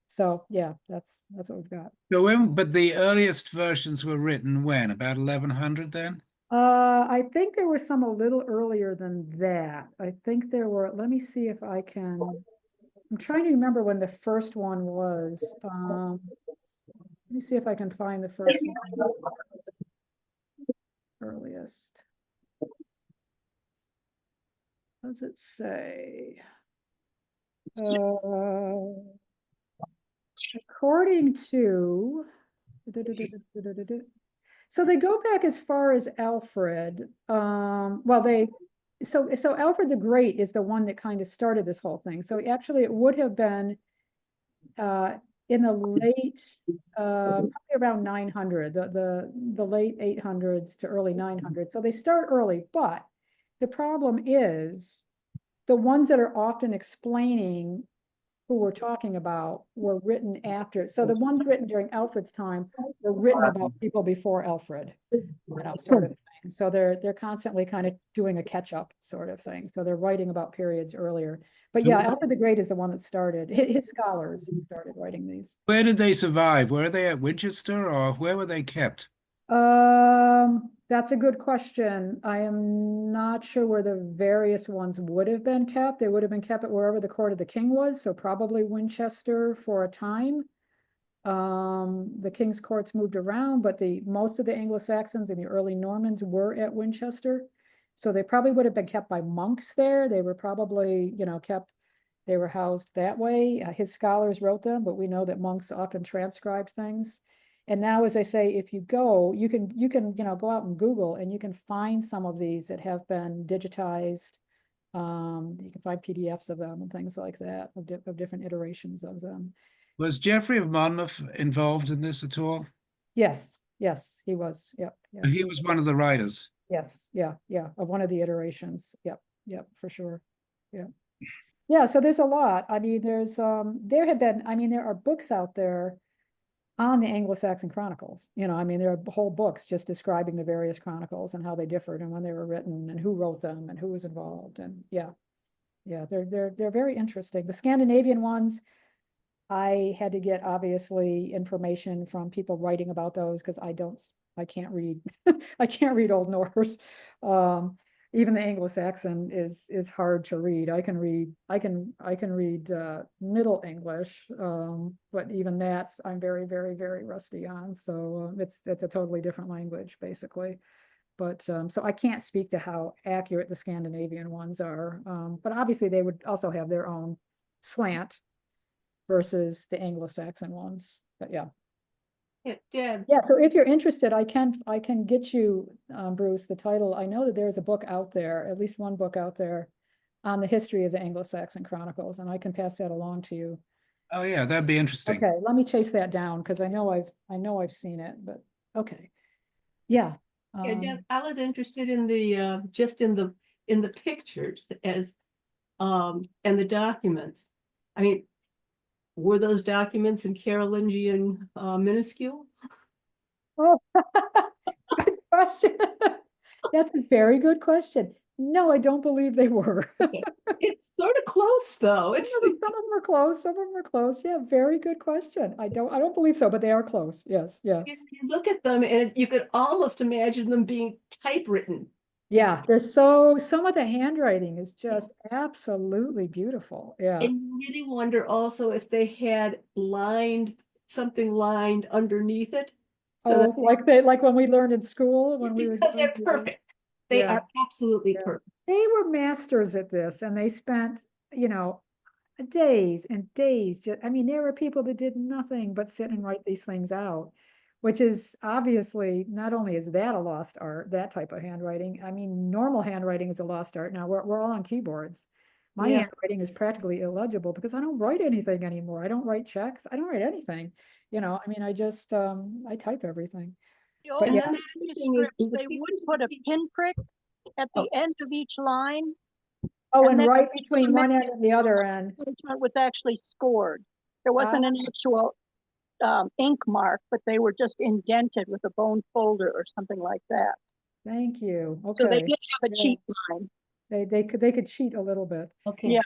So yeah, that's what we've got. So but the earliest versions were written when? About 1100 then? I think there were some a little earlier than that. I think there were, let me see if I can, I'm trying to remember when the first one was. Let me see if I can find the first one. Earliest. What does it say? According to, so they go back as far as Alfred. So Alfred the Great is the one that kind of started this whole thing. So actually it would have been in the late, probably around 900, the late 800s to early 900s. So they start early, but the problem is the ones that are often explaining who we're talking about were written after. So the ones written during Alfred's time were written about people before Alfred, sort of thing. So they're constantly kind of doing a catch up sort of thing. So they're writing about periods earlier. But yeah, Alfred the Great is the one that started. His scholars started writing these. Where did they survive? Were they at Winchester or where were they kept? That's a good question. I am not sure where the various ones would have been kept. They would have been kept at wherever the court of the king was, so probably Winchester for a time. The king's courts moved around, but most of the Anglo-Saxons and the early Normans were at Winchester. So they probably would have been kept by monks there. They were probably, they were housed that way. His scholars wrote them, but we know that monks often transcribed things. And now, as I say, if you go, you can, go out and Google and you can find some of these that have been digitized. You can find PDFs of them and things like that, of different iterations of them. Was Geoffrey of Monmouth involved in this at all? Yes, he was. Yep. He was one of the writers. Yes, yeah, of one of the iterations. Yep, for sure. Yeah, so there's a lot. I mean, there are books out there on the Anglo-Saxon Chronicles. There are whole books just describing the various chronicles and how they differed and when they were written and who wrote them and who was involved. And they're very interesting. The Scandinavian ones, I had to get obviously information from people writing about those because I can't read, I can't read Old Norse. Even the Anglo-Saxon is hard to read. I can read Middle English, but even that's I'm very, very, very rusty on. So it's a totally different language basically. But so I can't speak to how accurate the Scandinavian ones are. But obviously they would also have their own slant versus the Anglo-Saxon ones. But yeah. Yeah, Yeah, so if you're interested, I can get you, Bruce, the title. I know that there's a book out there, at least one book out there on the history of the Anglo-Saxon Chronicles, and I can pass that along to you. Oh yeah, that'd be interesting. Okay, let me chase that down because I know I've seen it, but okay. Yeah. Jeff, I was interested in the just in the pictures as and the documents. I mean, were those documents in Carolingian minuscule? Oh, good question. That's a very good question. No, I don't believe they were. It's sort of close though. It's Some of them are close, some of them are close. Yeah, very good question. I don't believe so, but they are close. Yes, yeah. you look at them and you could almost imagine them being typewritten. Yeah, some of the handwriting is just absolutely beautiful. Yeah. And you really wonder also if they had something lined underneath it. So Oh, like when we learned in school, when we were. because they're doing- perfect. They Yeah. are absolutely Yeah. perfect. They were masters at this and they spent, days and days. There were people that did nothing but sit and write these things out, which is obviously, not only is that a lost art, that type of handwriting. Normal handwriting is a lost art. Now we're all on keyboards. My Yeah. handwriting is practically illegible because I don't write anything anymore. I don't write checks. I don't write anything. I just, I type everything. The But old yeah. manuscripts, is the they picture would put a keep- pinprick at Oh. the end of each line. Oh, And and then right the between one end manuscript and the other end. was actually scored. There wasn't an actual ink mark, but they were just indented with a bone folder or something like that. Thank you. So they Okay. did have a Yeah. cheat line. They could cheat a little bit. Okay. Yeah.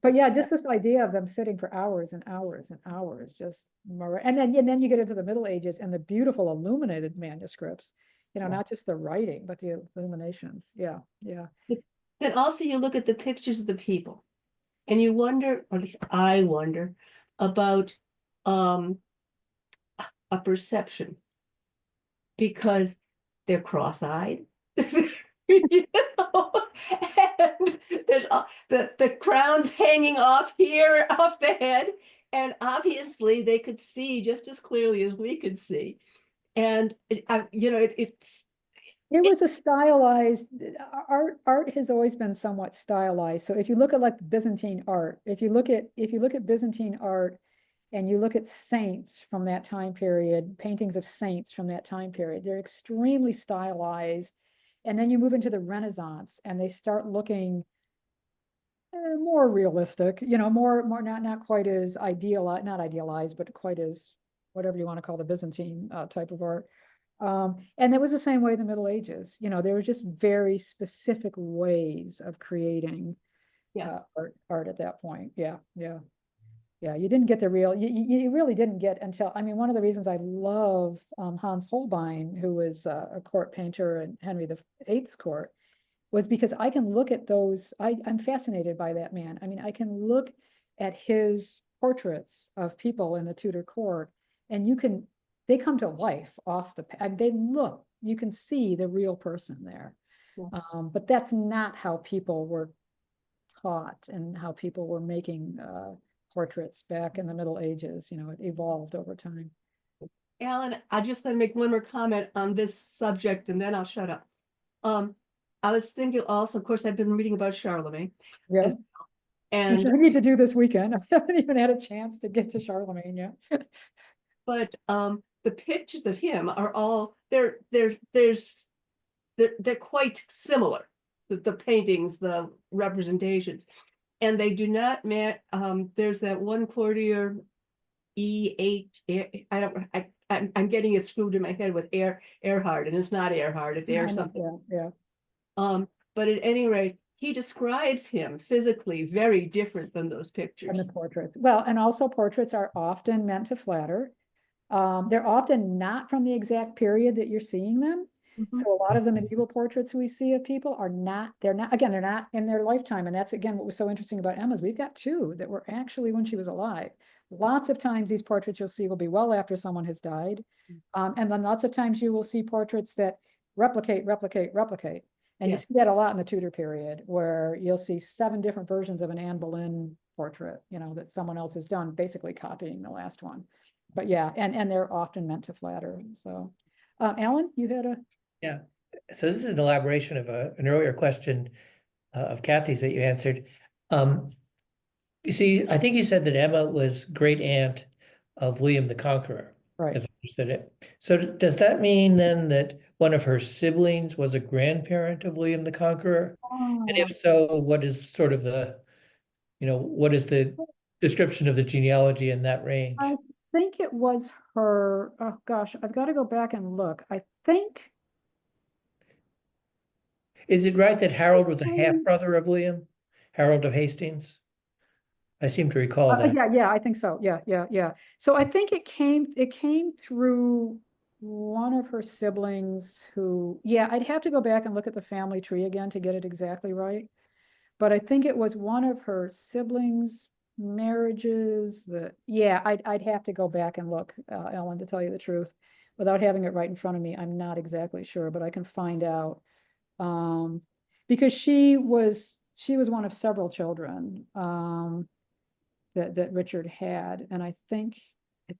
But yeah, just this idea of them sitting for hours and hours and hours, and then you get into the Middle Ages and the beautiful illuminated manuscripts, Yeah. not just the writing, but the illuminations. Yeah, yeah. And also you look at the pictures of the people and you wonder, or at least I wonder, about a perception. Because they're cross-eyed. And there's the crown's hanging off here, off the head. And obviously they could see just as clearly as we could see. And it's It was a stylized art has always been somewhat stylized. So if you look at like the Byzantine art, if you look at Byzantine art and you look at saints from that time period, paintings of saints from that time period, they're extremely stylized. And then you move into the Renaissance and they start looking more realistic, more not quite as not idealized, but quite as whatever you want to call the Byzantine type of art. And it was the same way in the Middle Ages. There were just very specific ways of creating Yeah. art at that point. Yeah. You didn't get the real, you really didn't get until, one of the reasons I love Hans Holbein, who was a court painter in Henry VIII's court, was because I can look at those, I'm fascinated by that man. I can look at his portraits of people in the Tudor court, and they come to life off you can see the real person there. Yeah. But that's not how people were taught and how people were making portraits back in the Middle Ages. It evolved over time. Alan, I just want to make one more comment on this subject and then I'll shut up. I was thinking also, of course, I've been reading about Charlemagne. Yeah. And Which we need to do this weekend. I haven't even had a chance to get to Charlemagne yet. but the pictures of him are all they're quite similar. The paintings, the representations, and they do not match. There's that one courtier, I'm getting it screwed in my head with Erhard, and it's not Erhard, it's Air something. Yeah. But at any rate, he describes him physically very different than those pictures. And the portraits. Well, and also portraits are often meant to flatter. They're often not from the exact period that you're seeing them. Mhm. So a lot of the medieval portraits we see of people they're not in their lifetime. And that's, again, what was so interesting about Emma's. We've got two that were actually when she was alive. Lots of times these portraits you'll see will be well after someone has died. And then lots of times you will see portraits that replicate. And you Yes. see that a lot in the Tudor period, where you'll see 7 different versions of an Anne Boleyn portrait, that someone else has done, basically copying the last one. But yeah, and they're often meant to flatter. So, Alan, you had a. Yeah, so this is an elaboration of an earlier question of Kathy's that you answered. You see, I think you said that Emma was great aunt of William the Conqueror, Right. as I understood it. So does that mean then that one of her siblings was a grandparent of William the Conqueror? And if so, what is sort of what is the description of the genealogy in that range? I think it was her. Oh gosh, I've got to go back and look. I think. Is it right that Harold was a half-brother of William? Harold of Hastings? I seem to recall that. Yeah, I think so. Yeah. So I think it came through one of her siblings who, I'd have to go back and look at the family tree again to get it exactly right. But I think it was one of her siblings' marriages I'd have to go back and look, Ellen, to tell you the truth. Without having it right in front of me, I'm not exactly sure, but I can find out. Because she was one of several children that Richard had, and I think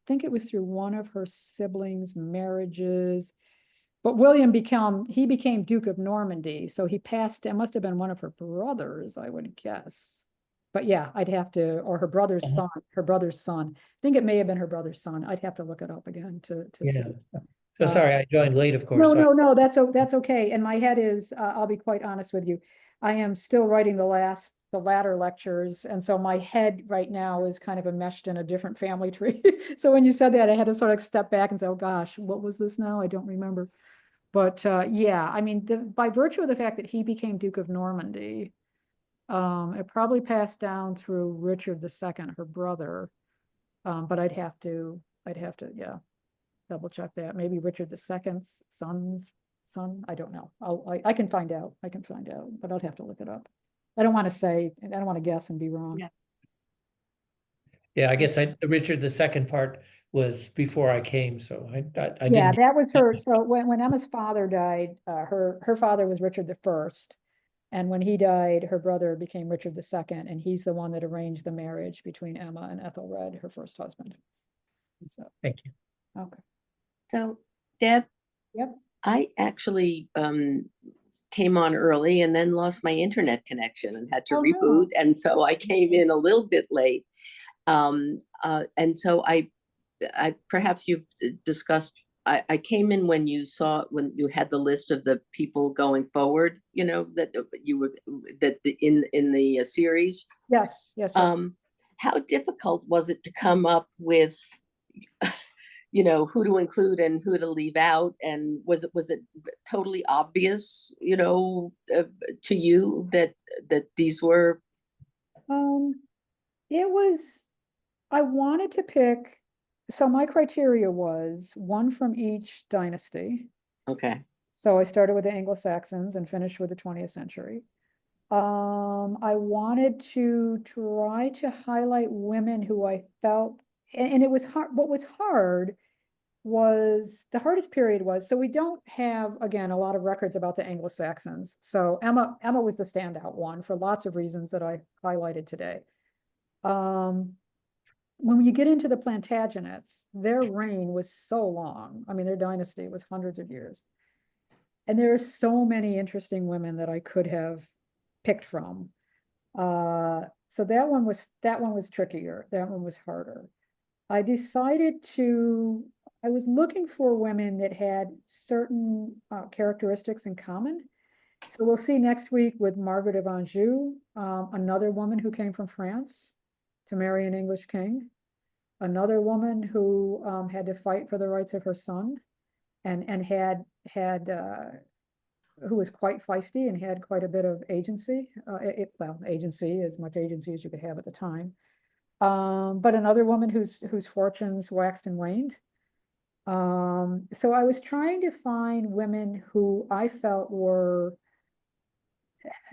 it was through one of her siblings' marriages. But William became Duke of Normandy, so it must have been one of her brothers, I would guess. But yeah, I'd have to, or her brother's son. I think it may have been her brother's son. I'd have to look it up again to see. So sorry, I joined late, of course. No, that's okay. And my head is, I'll be quite honest with you. I am still writing the latter lectures. And so my head right now is kind of enmeshed in a different family tree. So when you said that, I had to sort of step back and say, oh gosh, what was this now? I don't remember. But by virtue of the fact that he became Duke of Normandy, it probably passed down through Richard II, her brother. But I'd have to, double check that. Maybe Richard II's son. I don't know. I can find out. But I'll have to look it up. I don't want to guess and be wrong. Yeah. Yeah, I guess Richard II part was before I came, so I didn't. Yeah, that was her. So when Emma's father died, her father was Richard I. And when he died, her brother became Richard II, and he's the one that arranged the marriage between Emma and Ethelred, her first husband. So, Thank you. okay. So, Deb. Yep. I actually came on early and then lost my internet connection and had to Oh, no. reboot. And so I came in a little bit late. And so I perhaps you've discussed, I came in when you had the list of the people going forward, you know, that you were, in the series. Yes, yes, yes. How difficult was it to come up with, you know, who to include and who to leave out? And was it totally obvious, you know, to you that these were? It was, I wanted to pick, so my criteria was one from each dynasty. Okay. So I started with the Anglo-Saxons and finished with the 20th century. I wanted to try to highlight women who I felt, and it was hard, what was hard was, the hardest period was, so we don't have, again, a lot of records about the Anglo-Saxons. So Emma was the standout one for lots of reasons that I highlighted today. When you get into the Plantagenets, their reign was so long. I mean, their dynasty was hundreds of years. And there are so many interesting women that I could have picked from. So that one was trickier. That one was harder. I decided I was looking for women that had certain characteristics in common. So we'll see next week with Margaret of Anjou, another woman who came from France to marry an English king, another woman who had to fight for the rights of her son, and had who was quite feisty and had quite a bit of agency. Well, agency, as much agency as you could have at the time. But another woman whose fortunes waxed and waned. So I was trying to find women who I felt were,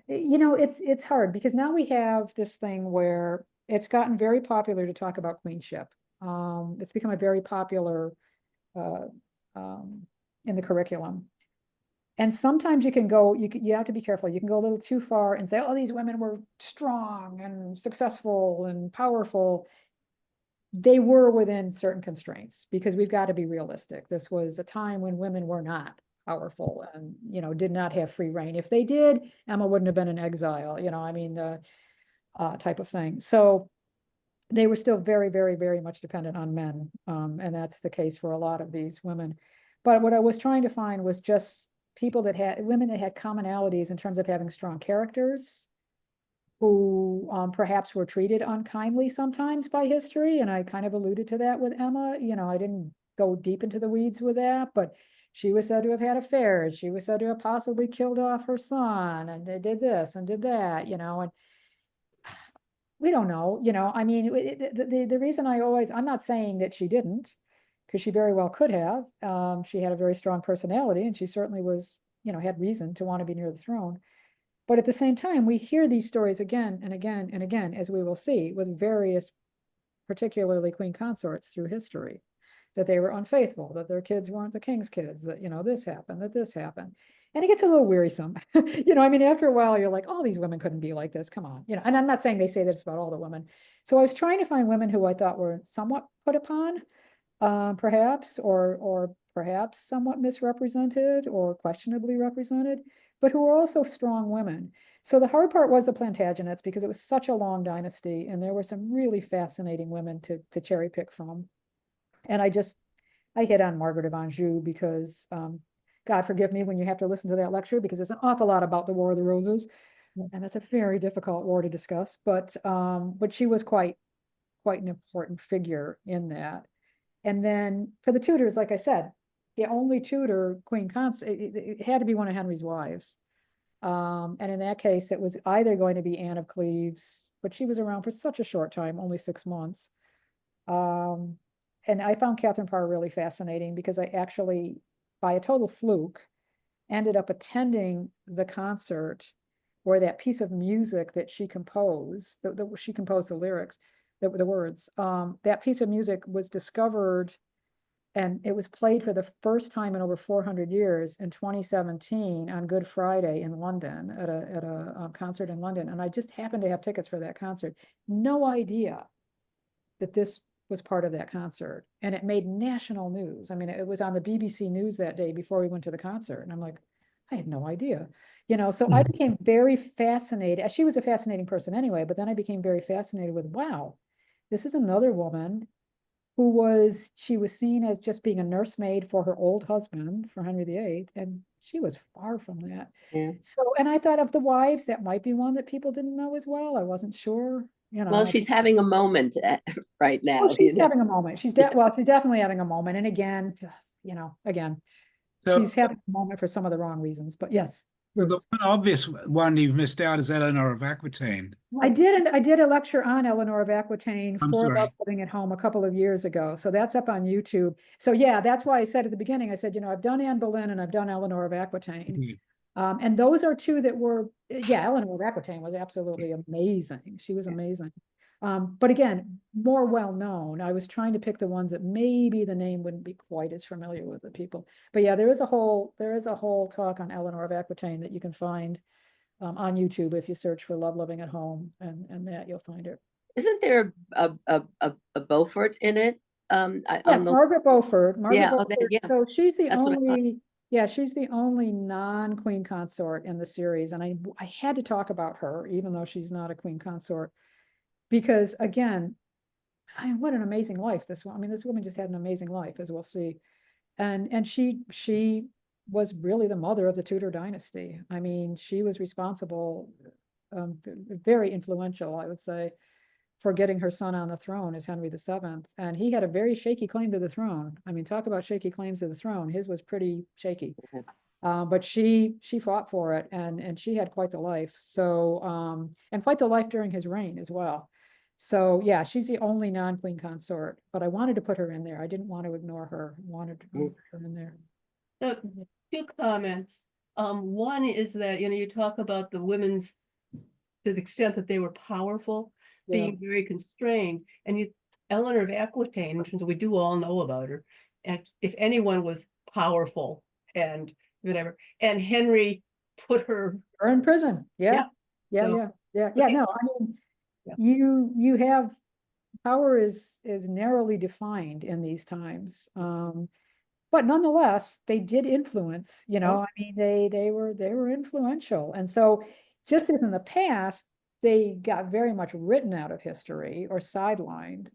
you know, it's hard because now we have this thing where it's gotten very popular to talk about queenship. It's become a very popular in the curriculum. And sometimes you can go, you have to be careful. You can go a little too far and say, oh, these women were strong and successful and powerful. They were within certain constraints because we've got to be realistic. This was a time when women were not powerful and, you know, did not have free reign. If they did, Emma wouldn't have been in exile, you know, I mean, type of thing. So they were still very, very, very much dependent on men. And that's the case for a lot of these women. But what I was trying to find was just women that had commonalities in terms of having strong characters, who perhaps were treated unkindly sometimes by history. And I kind of alluded to that with Emma. You know, I didn't go deep into the weeds with that, but she was said to have had affairs. She was said to have possibly killed off her son, and they did this and did that, you know, and we don't know, you know, I mean, the reason I'm not saying that she didn't, because she very well could have. She had a very strong personality, and she certainly was, you know, had reason to want to be near the throne. But at the same time, we hear these stories again and again and again, as we will see, with various, particularly queen consorts through history, that they were unfaithful, that their kids weren't the king's kids, that, you know, this happened, that this happened. And it gets a little wearisome. You know, I mean, after a while, you're like, oh, these women couldn't be like this. Come on. You know, and I'm not saying they say this about all the women. So I was trying to find women who I thought were somewhat put upon, perhaps, or perhaps somewhat misrepresented or questionably represented, but who were also strong women. So the hard part was the Plantagenets, because it was such a long dynasty, and there were some really fascinating women to cherry pick from. And I hit on Margaret of Anjou because, God forgive me when you have to listen to that lecture, because there's an awful lot about the War of the Roses, and that's a very difficult war to discuss. But she was quite an important figure in that. And then for the Tudors, like I said, the only Tudor queen consort, it had to be one of Henry's wives. And in that case, it was either going to be Anne of Cleves, but she was around for such a short time, only 6 months. And I found Catherine Parr really fascinating because I actually, by a total fluke, ended up attending the concert where that piece of music that she composed, she composed the lyrics, the words, that piece of music was discovered, and it was played for the first time in over 400 years in 2017 on Good Friday in London at a concert in London. And I just happened to have tickets for that concert. No idea that this was part of that concert, and it made national news. I mean, it was on the BBC News that day before we went to the concert, and I'm like, I had no idea, you know. So I became very fascinated. She was a fascinating person anyway, but then I became very fascinated with, wow, this is another woman she was seen as just being a nursemaid for her old husband, for Henry VIII, and she was far from that. Yeah. So, and I thought of the wives, that might be one that people didn't know as well. I wasn't sure, you know. Well, she's having a moment right now. Well, she's you know. having a moment. She's definitely having a moment. And again, So, she's having a moment for some of the wrong reasons, but yes. so the Bruce. one obvious one you've missed out is Eleanor of Aquitaine. I did a lecture on Eleanor of Aquitaine I'm for sorry. Love Living at Home a couple of years ago. So that's up on YouTube. So yeah, that's why I said at the beginning, I said, I've done Anne Boleyn and I've done Eleanor of Aquitaine. Mhm. And those are two that were, Eleanor of Aquitaine was absolutely amazing. She was amazing. But again, more well-known. I was trying to pick the ones that maybe the name wouldn't be quite as familiar with the people. But yeah, there is a whole talk on Eleanor of Aquitaine that you can find on YouTube if you search for Love Living at Home, and that you'll find it. Isn't there a Beaufort in it? Yes, On the, Margaret Beaufort. Yeah, Margaret okay, Beaufort. yeah. So she's the That's what I thought. only, she's the only non-queen consort in the series, and I had to talk about her, even though she's not a queen consort, because again, what an amazing life this one. I mean, this woman just had an amazing life, as we'll see, and she was really the mother of the Tudor dynasty. I mean, she was responsible, very influential, I would say, for getting her son on the throne as Henry VII. And he had a very shaky claim to the throne. I mean, talk about shaky claims to the throne. His was pretty shaky. But she fought for it, and she had quite the life. So, and quite the life during his reign as well. So yeah, she's the only non-queen consort, but I wanted to put her in there. I didn't want to ignore her. Wanted to put her in there. So, two comments. One is that, you talk about the women's, to the extent that they were powerful, Yeah. being very constrained, and Eleanor of Aquitaine, in terms of, we do all know about her, and if anyone was powerful and whatever, and Henry put her, Or in prison. Yeah. So- Yeah. Okay. No, I mean, Yeah. you have power is narrowly defined in these times. But nonetheless, they did influence, I mean, they were influential. And so just as in the past, they got very much written out of history or sidelined,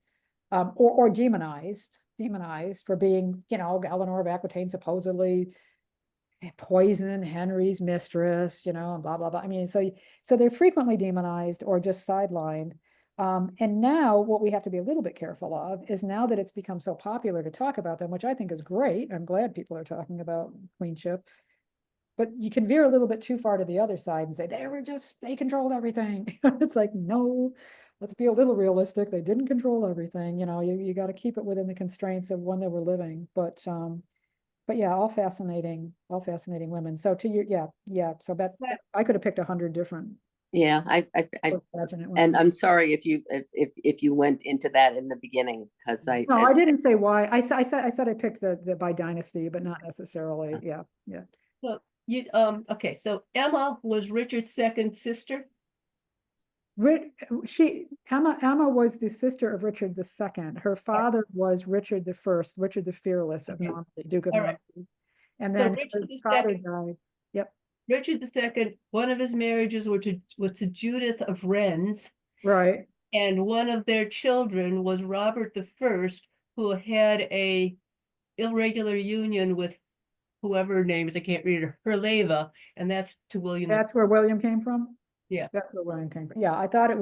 or demonized for being, Eleanor of Aquitaine supposedly poisoned Henry's mistress, and blah, blah, blah. I mean, so they're frequently demonized or just sidelined. And now what we have to be a little bit careful of is, now that it's become so popular to talk about them, which I think is great. I'm glad people are talking about queenship, but you can veer a little bit too far to the other side and say, they controlled everything. It's like, no, let's be a little realistic. They didn't control everything. You got to keep it within the constraints of when they were living. But yeah, all fascinating women. So so I could have picked 100 different. Yeah, and I'm sorry if you went into that in the beginning, because No, I didn't say why. I said I picked the by dynasty, but not necessarily. Yeah. so okay, so Emma was Richard's second sister. Emma was the sister of Richard II. Her father was Richard I, Richard the Fearless of Okay. Normandy, Duke of All right. Normandy. And So then Richard her II father died. Yep, Richard II, one of his marriages was to Judith of Rennes, right. and one of their children was Robert I, who had a irregular union with whoever her name is, I can't read it, Herleva, and that's to William. That's where William came from? Yeah. That's where William came from. Yeah, I thought it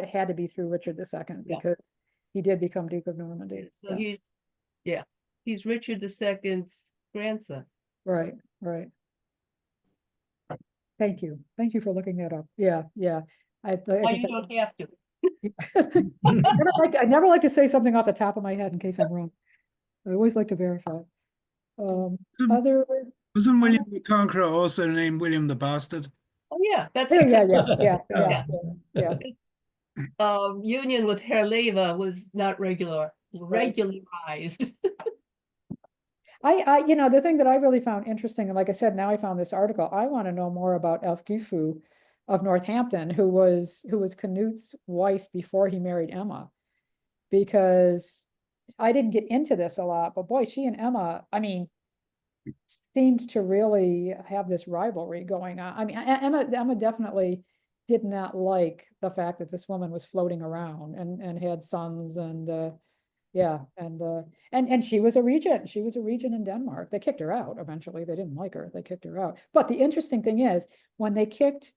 had to be through Richard II Yeah. because he did become Duke of Normandy. So Yeah. he's Richard II's grandson. Right. Thank you for looking that up. Yeah. Like Why I you said, don't have to. I never like to say something off the top of my head in case I'm wrong. I always like to verify. Other, Wasn't William the Conqueror also named William the Bastard? Oh, yeah, that's. yeah. Union with Herleva was not regularized. The thing that I really found interesting, and like I said, now I found this article, I want to know more about Elfgifu of Northampton, who was Canute's wife before he married Emma, because I didn't get into this a lot, but boy, she and Emma, I mean, seemed to really have this rivalry going on. I mean, Emma definitely did not like the fact that this woman was floating around and had sons and, yeah, and she was a regent. She was a regent in Denmark. They kicked her out eventually. They didn't like her. They kicked her out. But the interesting thing is, when they kicked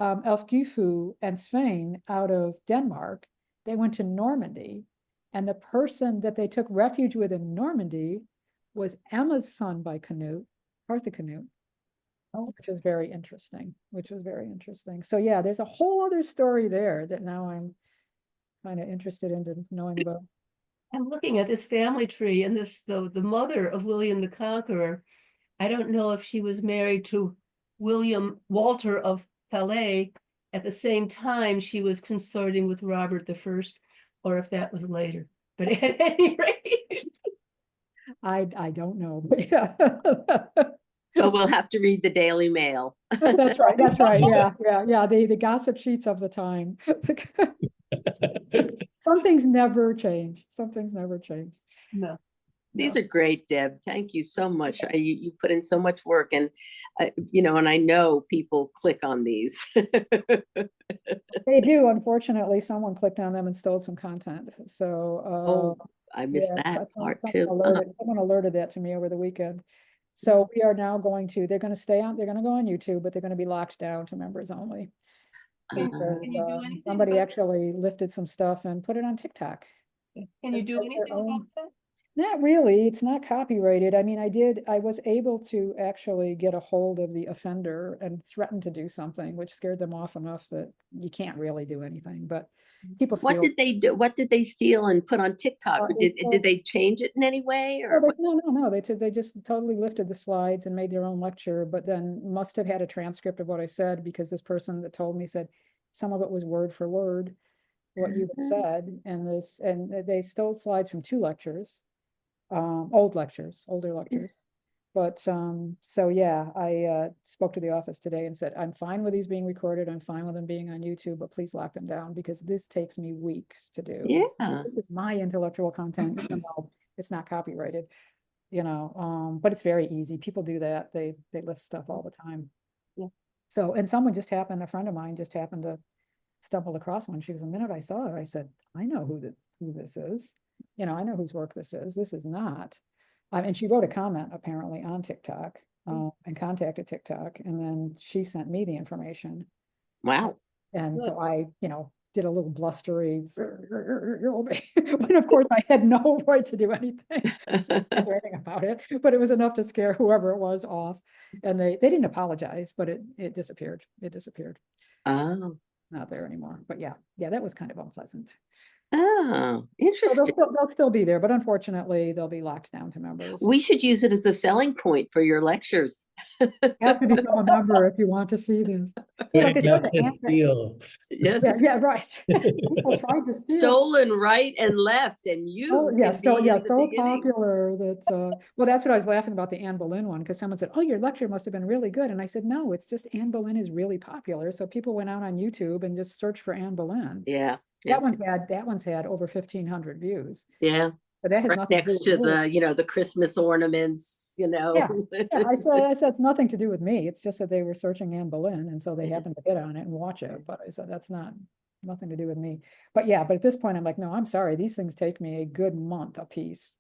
Ælfgifu and Svein out of Denmark, they went to Normandy. And the person that they took refuge with in Normandy was Emma's son by Canute, Arthur Canute. Which was very interesting, So yeah, there's a whole other story there that now I'm kind of interested in knowing about. I'm looking at this family tree and the mother of William the Conqueror. I don't know if she was married to Walter of Falais at the same time she was consorting with Robert I, or if that was later. But at any rate. I don't know, but yeah. But we'll have to read the Daily Mail. That's right, yeah, the gossip sheets of the time. Some things never change, No. These are great, Deb. Thank you so much. You put in so much work, and and I know people click on these. They do, unfortunately, someone clicked on them and stole some content, so. I missed Yeah, that part someone too. someone alerted that to me over the weekend. So we are now they're gonna go on YouTube, but they're gonna be locked down to members only. Because Can you do anything somebody about- actually lifted some stuff and put it on TikTok. Can you As- do as their anything about own- that? Not really, it's not copyrighted. I mean, I was able to actually get a hold of the offender and threaten to do something, which scared them off enough that you can't really do anything, but people What still. did they do? What did they steal and put on TikTok? They Did they change it in any way, Oh, or? no, they just totally lifted the slides and made their own lecture, but then must have had a transcript of what I said, because this person that told me said some of it was word for word what you had said, and they stole slides from two lectures, older lectures. But, so yeah, I spoke to the office today and said, I'm fine with these being recorded, I'm fine with them being on YouTube, but please lock them down, because this takes me weeks to do. Yeah. This is my intellectual content, even though it's not copyrighted, but it's very easy. People do that. They lift stuff all the time. Yeah. So, and a friend of mine just happened to stumble across one. She goes, the minute I saw it, I said, I know who this is. I know whose work this is. This is not. And she wrote a comment apparently on TikTok, and contacted TikTok, and then she sent me the information. Wow. And Good. so I, did a little blustery, when of course I had no right to do anything about it, but it was enough to scare whoever it was off. And they didn't apologize, but it disappeared. Oh, Not there anymore. But yeah, that was kind of unpleasant. oh, So interesting. they'll still be there, but unfortunately they'll be locked down to members. We should use it as a selling point for your lectures. You have to become a member if you want to see this. Like I said, the answer- Steal. Yes. Yeah, right. People tried to steal. Stolen right and left, and you Oh, yeah, can be in the so beginning. popular that, well, that's what I was laughing about the Anne Boleyn one, because someone said, oh, your lecture must have been really good. And I said, no, it's just Anne Boleyn is really popular. So people went out on YouTube and just searched for Anne Boleyn. Yeah. That one's had over 1,500 views. Yeah. But that has Right nothing next to to do with me. the Christmas ornaments, Yeah, I said, it's nothing to do with me. It's just that they were searching Anne Boleyn, and so they happened to hit on it and watch it. But I said, that's nothing to do with me. But yeah, but at this point, I'm like, no, I'm sorry. These things take me a good month a piece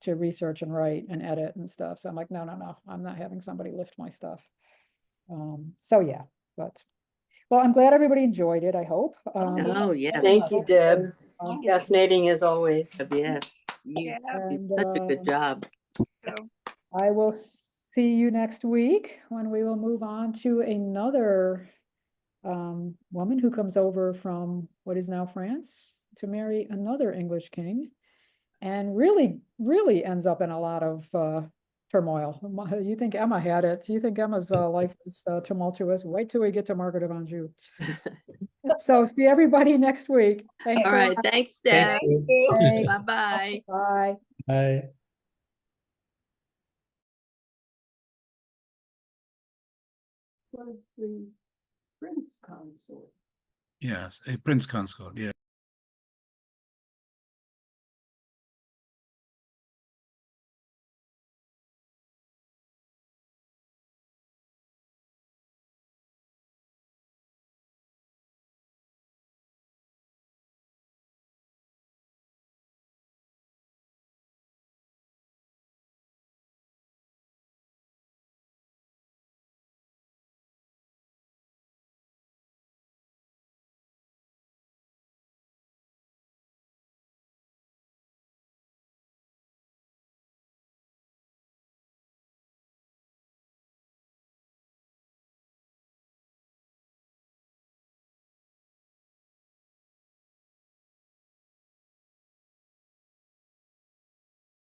to research and write and edit and stuff. So I'm like, no, I'm not having somebody lift my stuff. So yeah, but, well, I'm glad everybody enjoyed it, I hope. Oh, yes. Thank you, Deb. Um, Fascinating as always. Yes. You Yeah. did And, such a good job. I will see you next week when we will move on to another woman who comes over from what is now France to marry another English king, and really ends up in a lot of turmoil. You think Emma had it. You think Emma's life is tumultuous. Wait till we get to Margaret of Anjou. So see everybody next week. Thanks. All so right. much. Thanks, Thank Deb. you. Thanks. Bye-bye. Bye. Bye. Yes, a prince consort, yeah.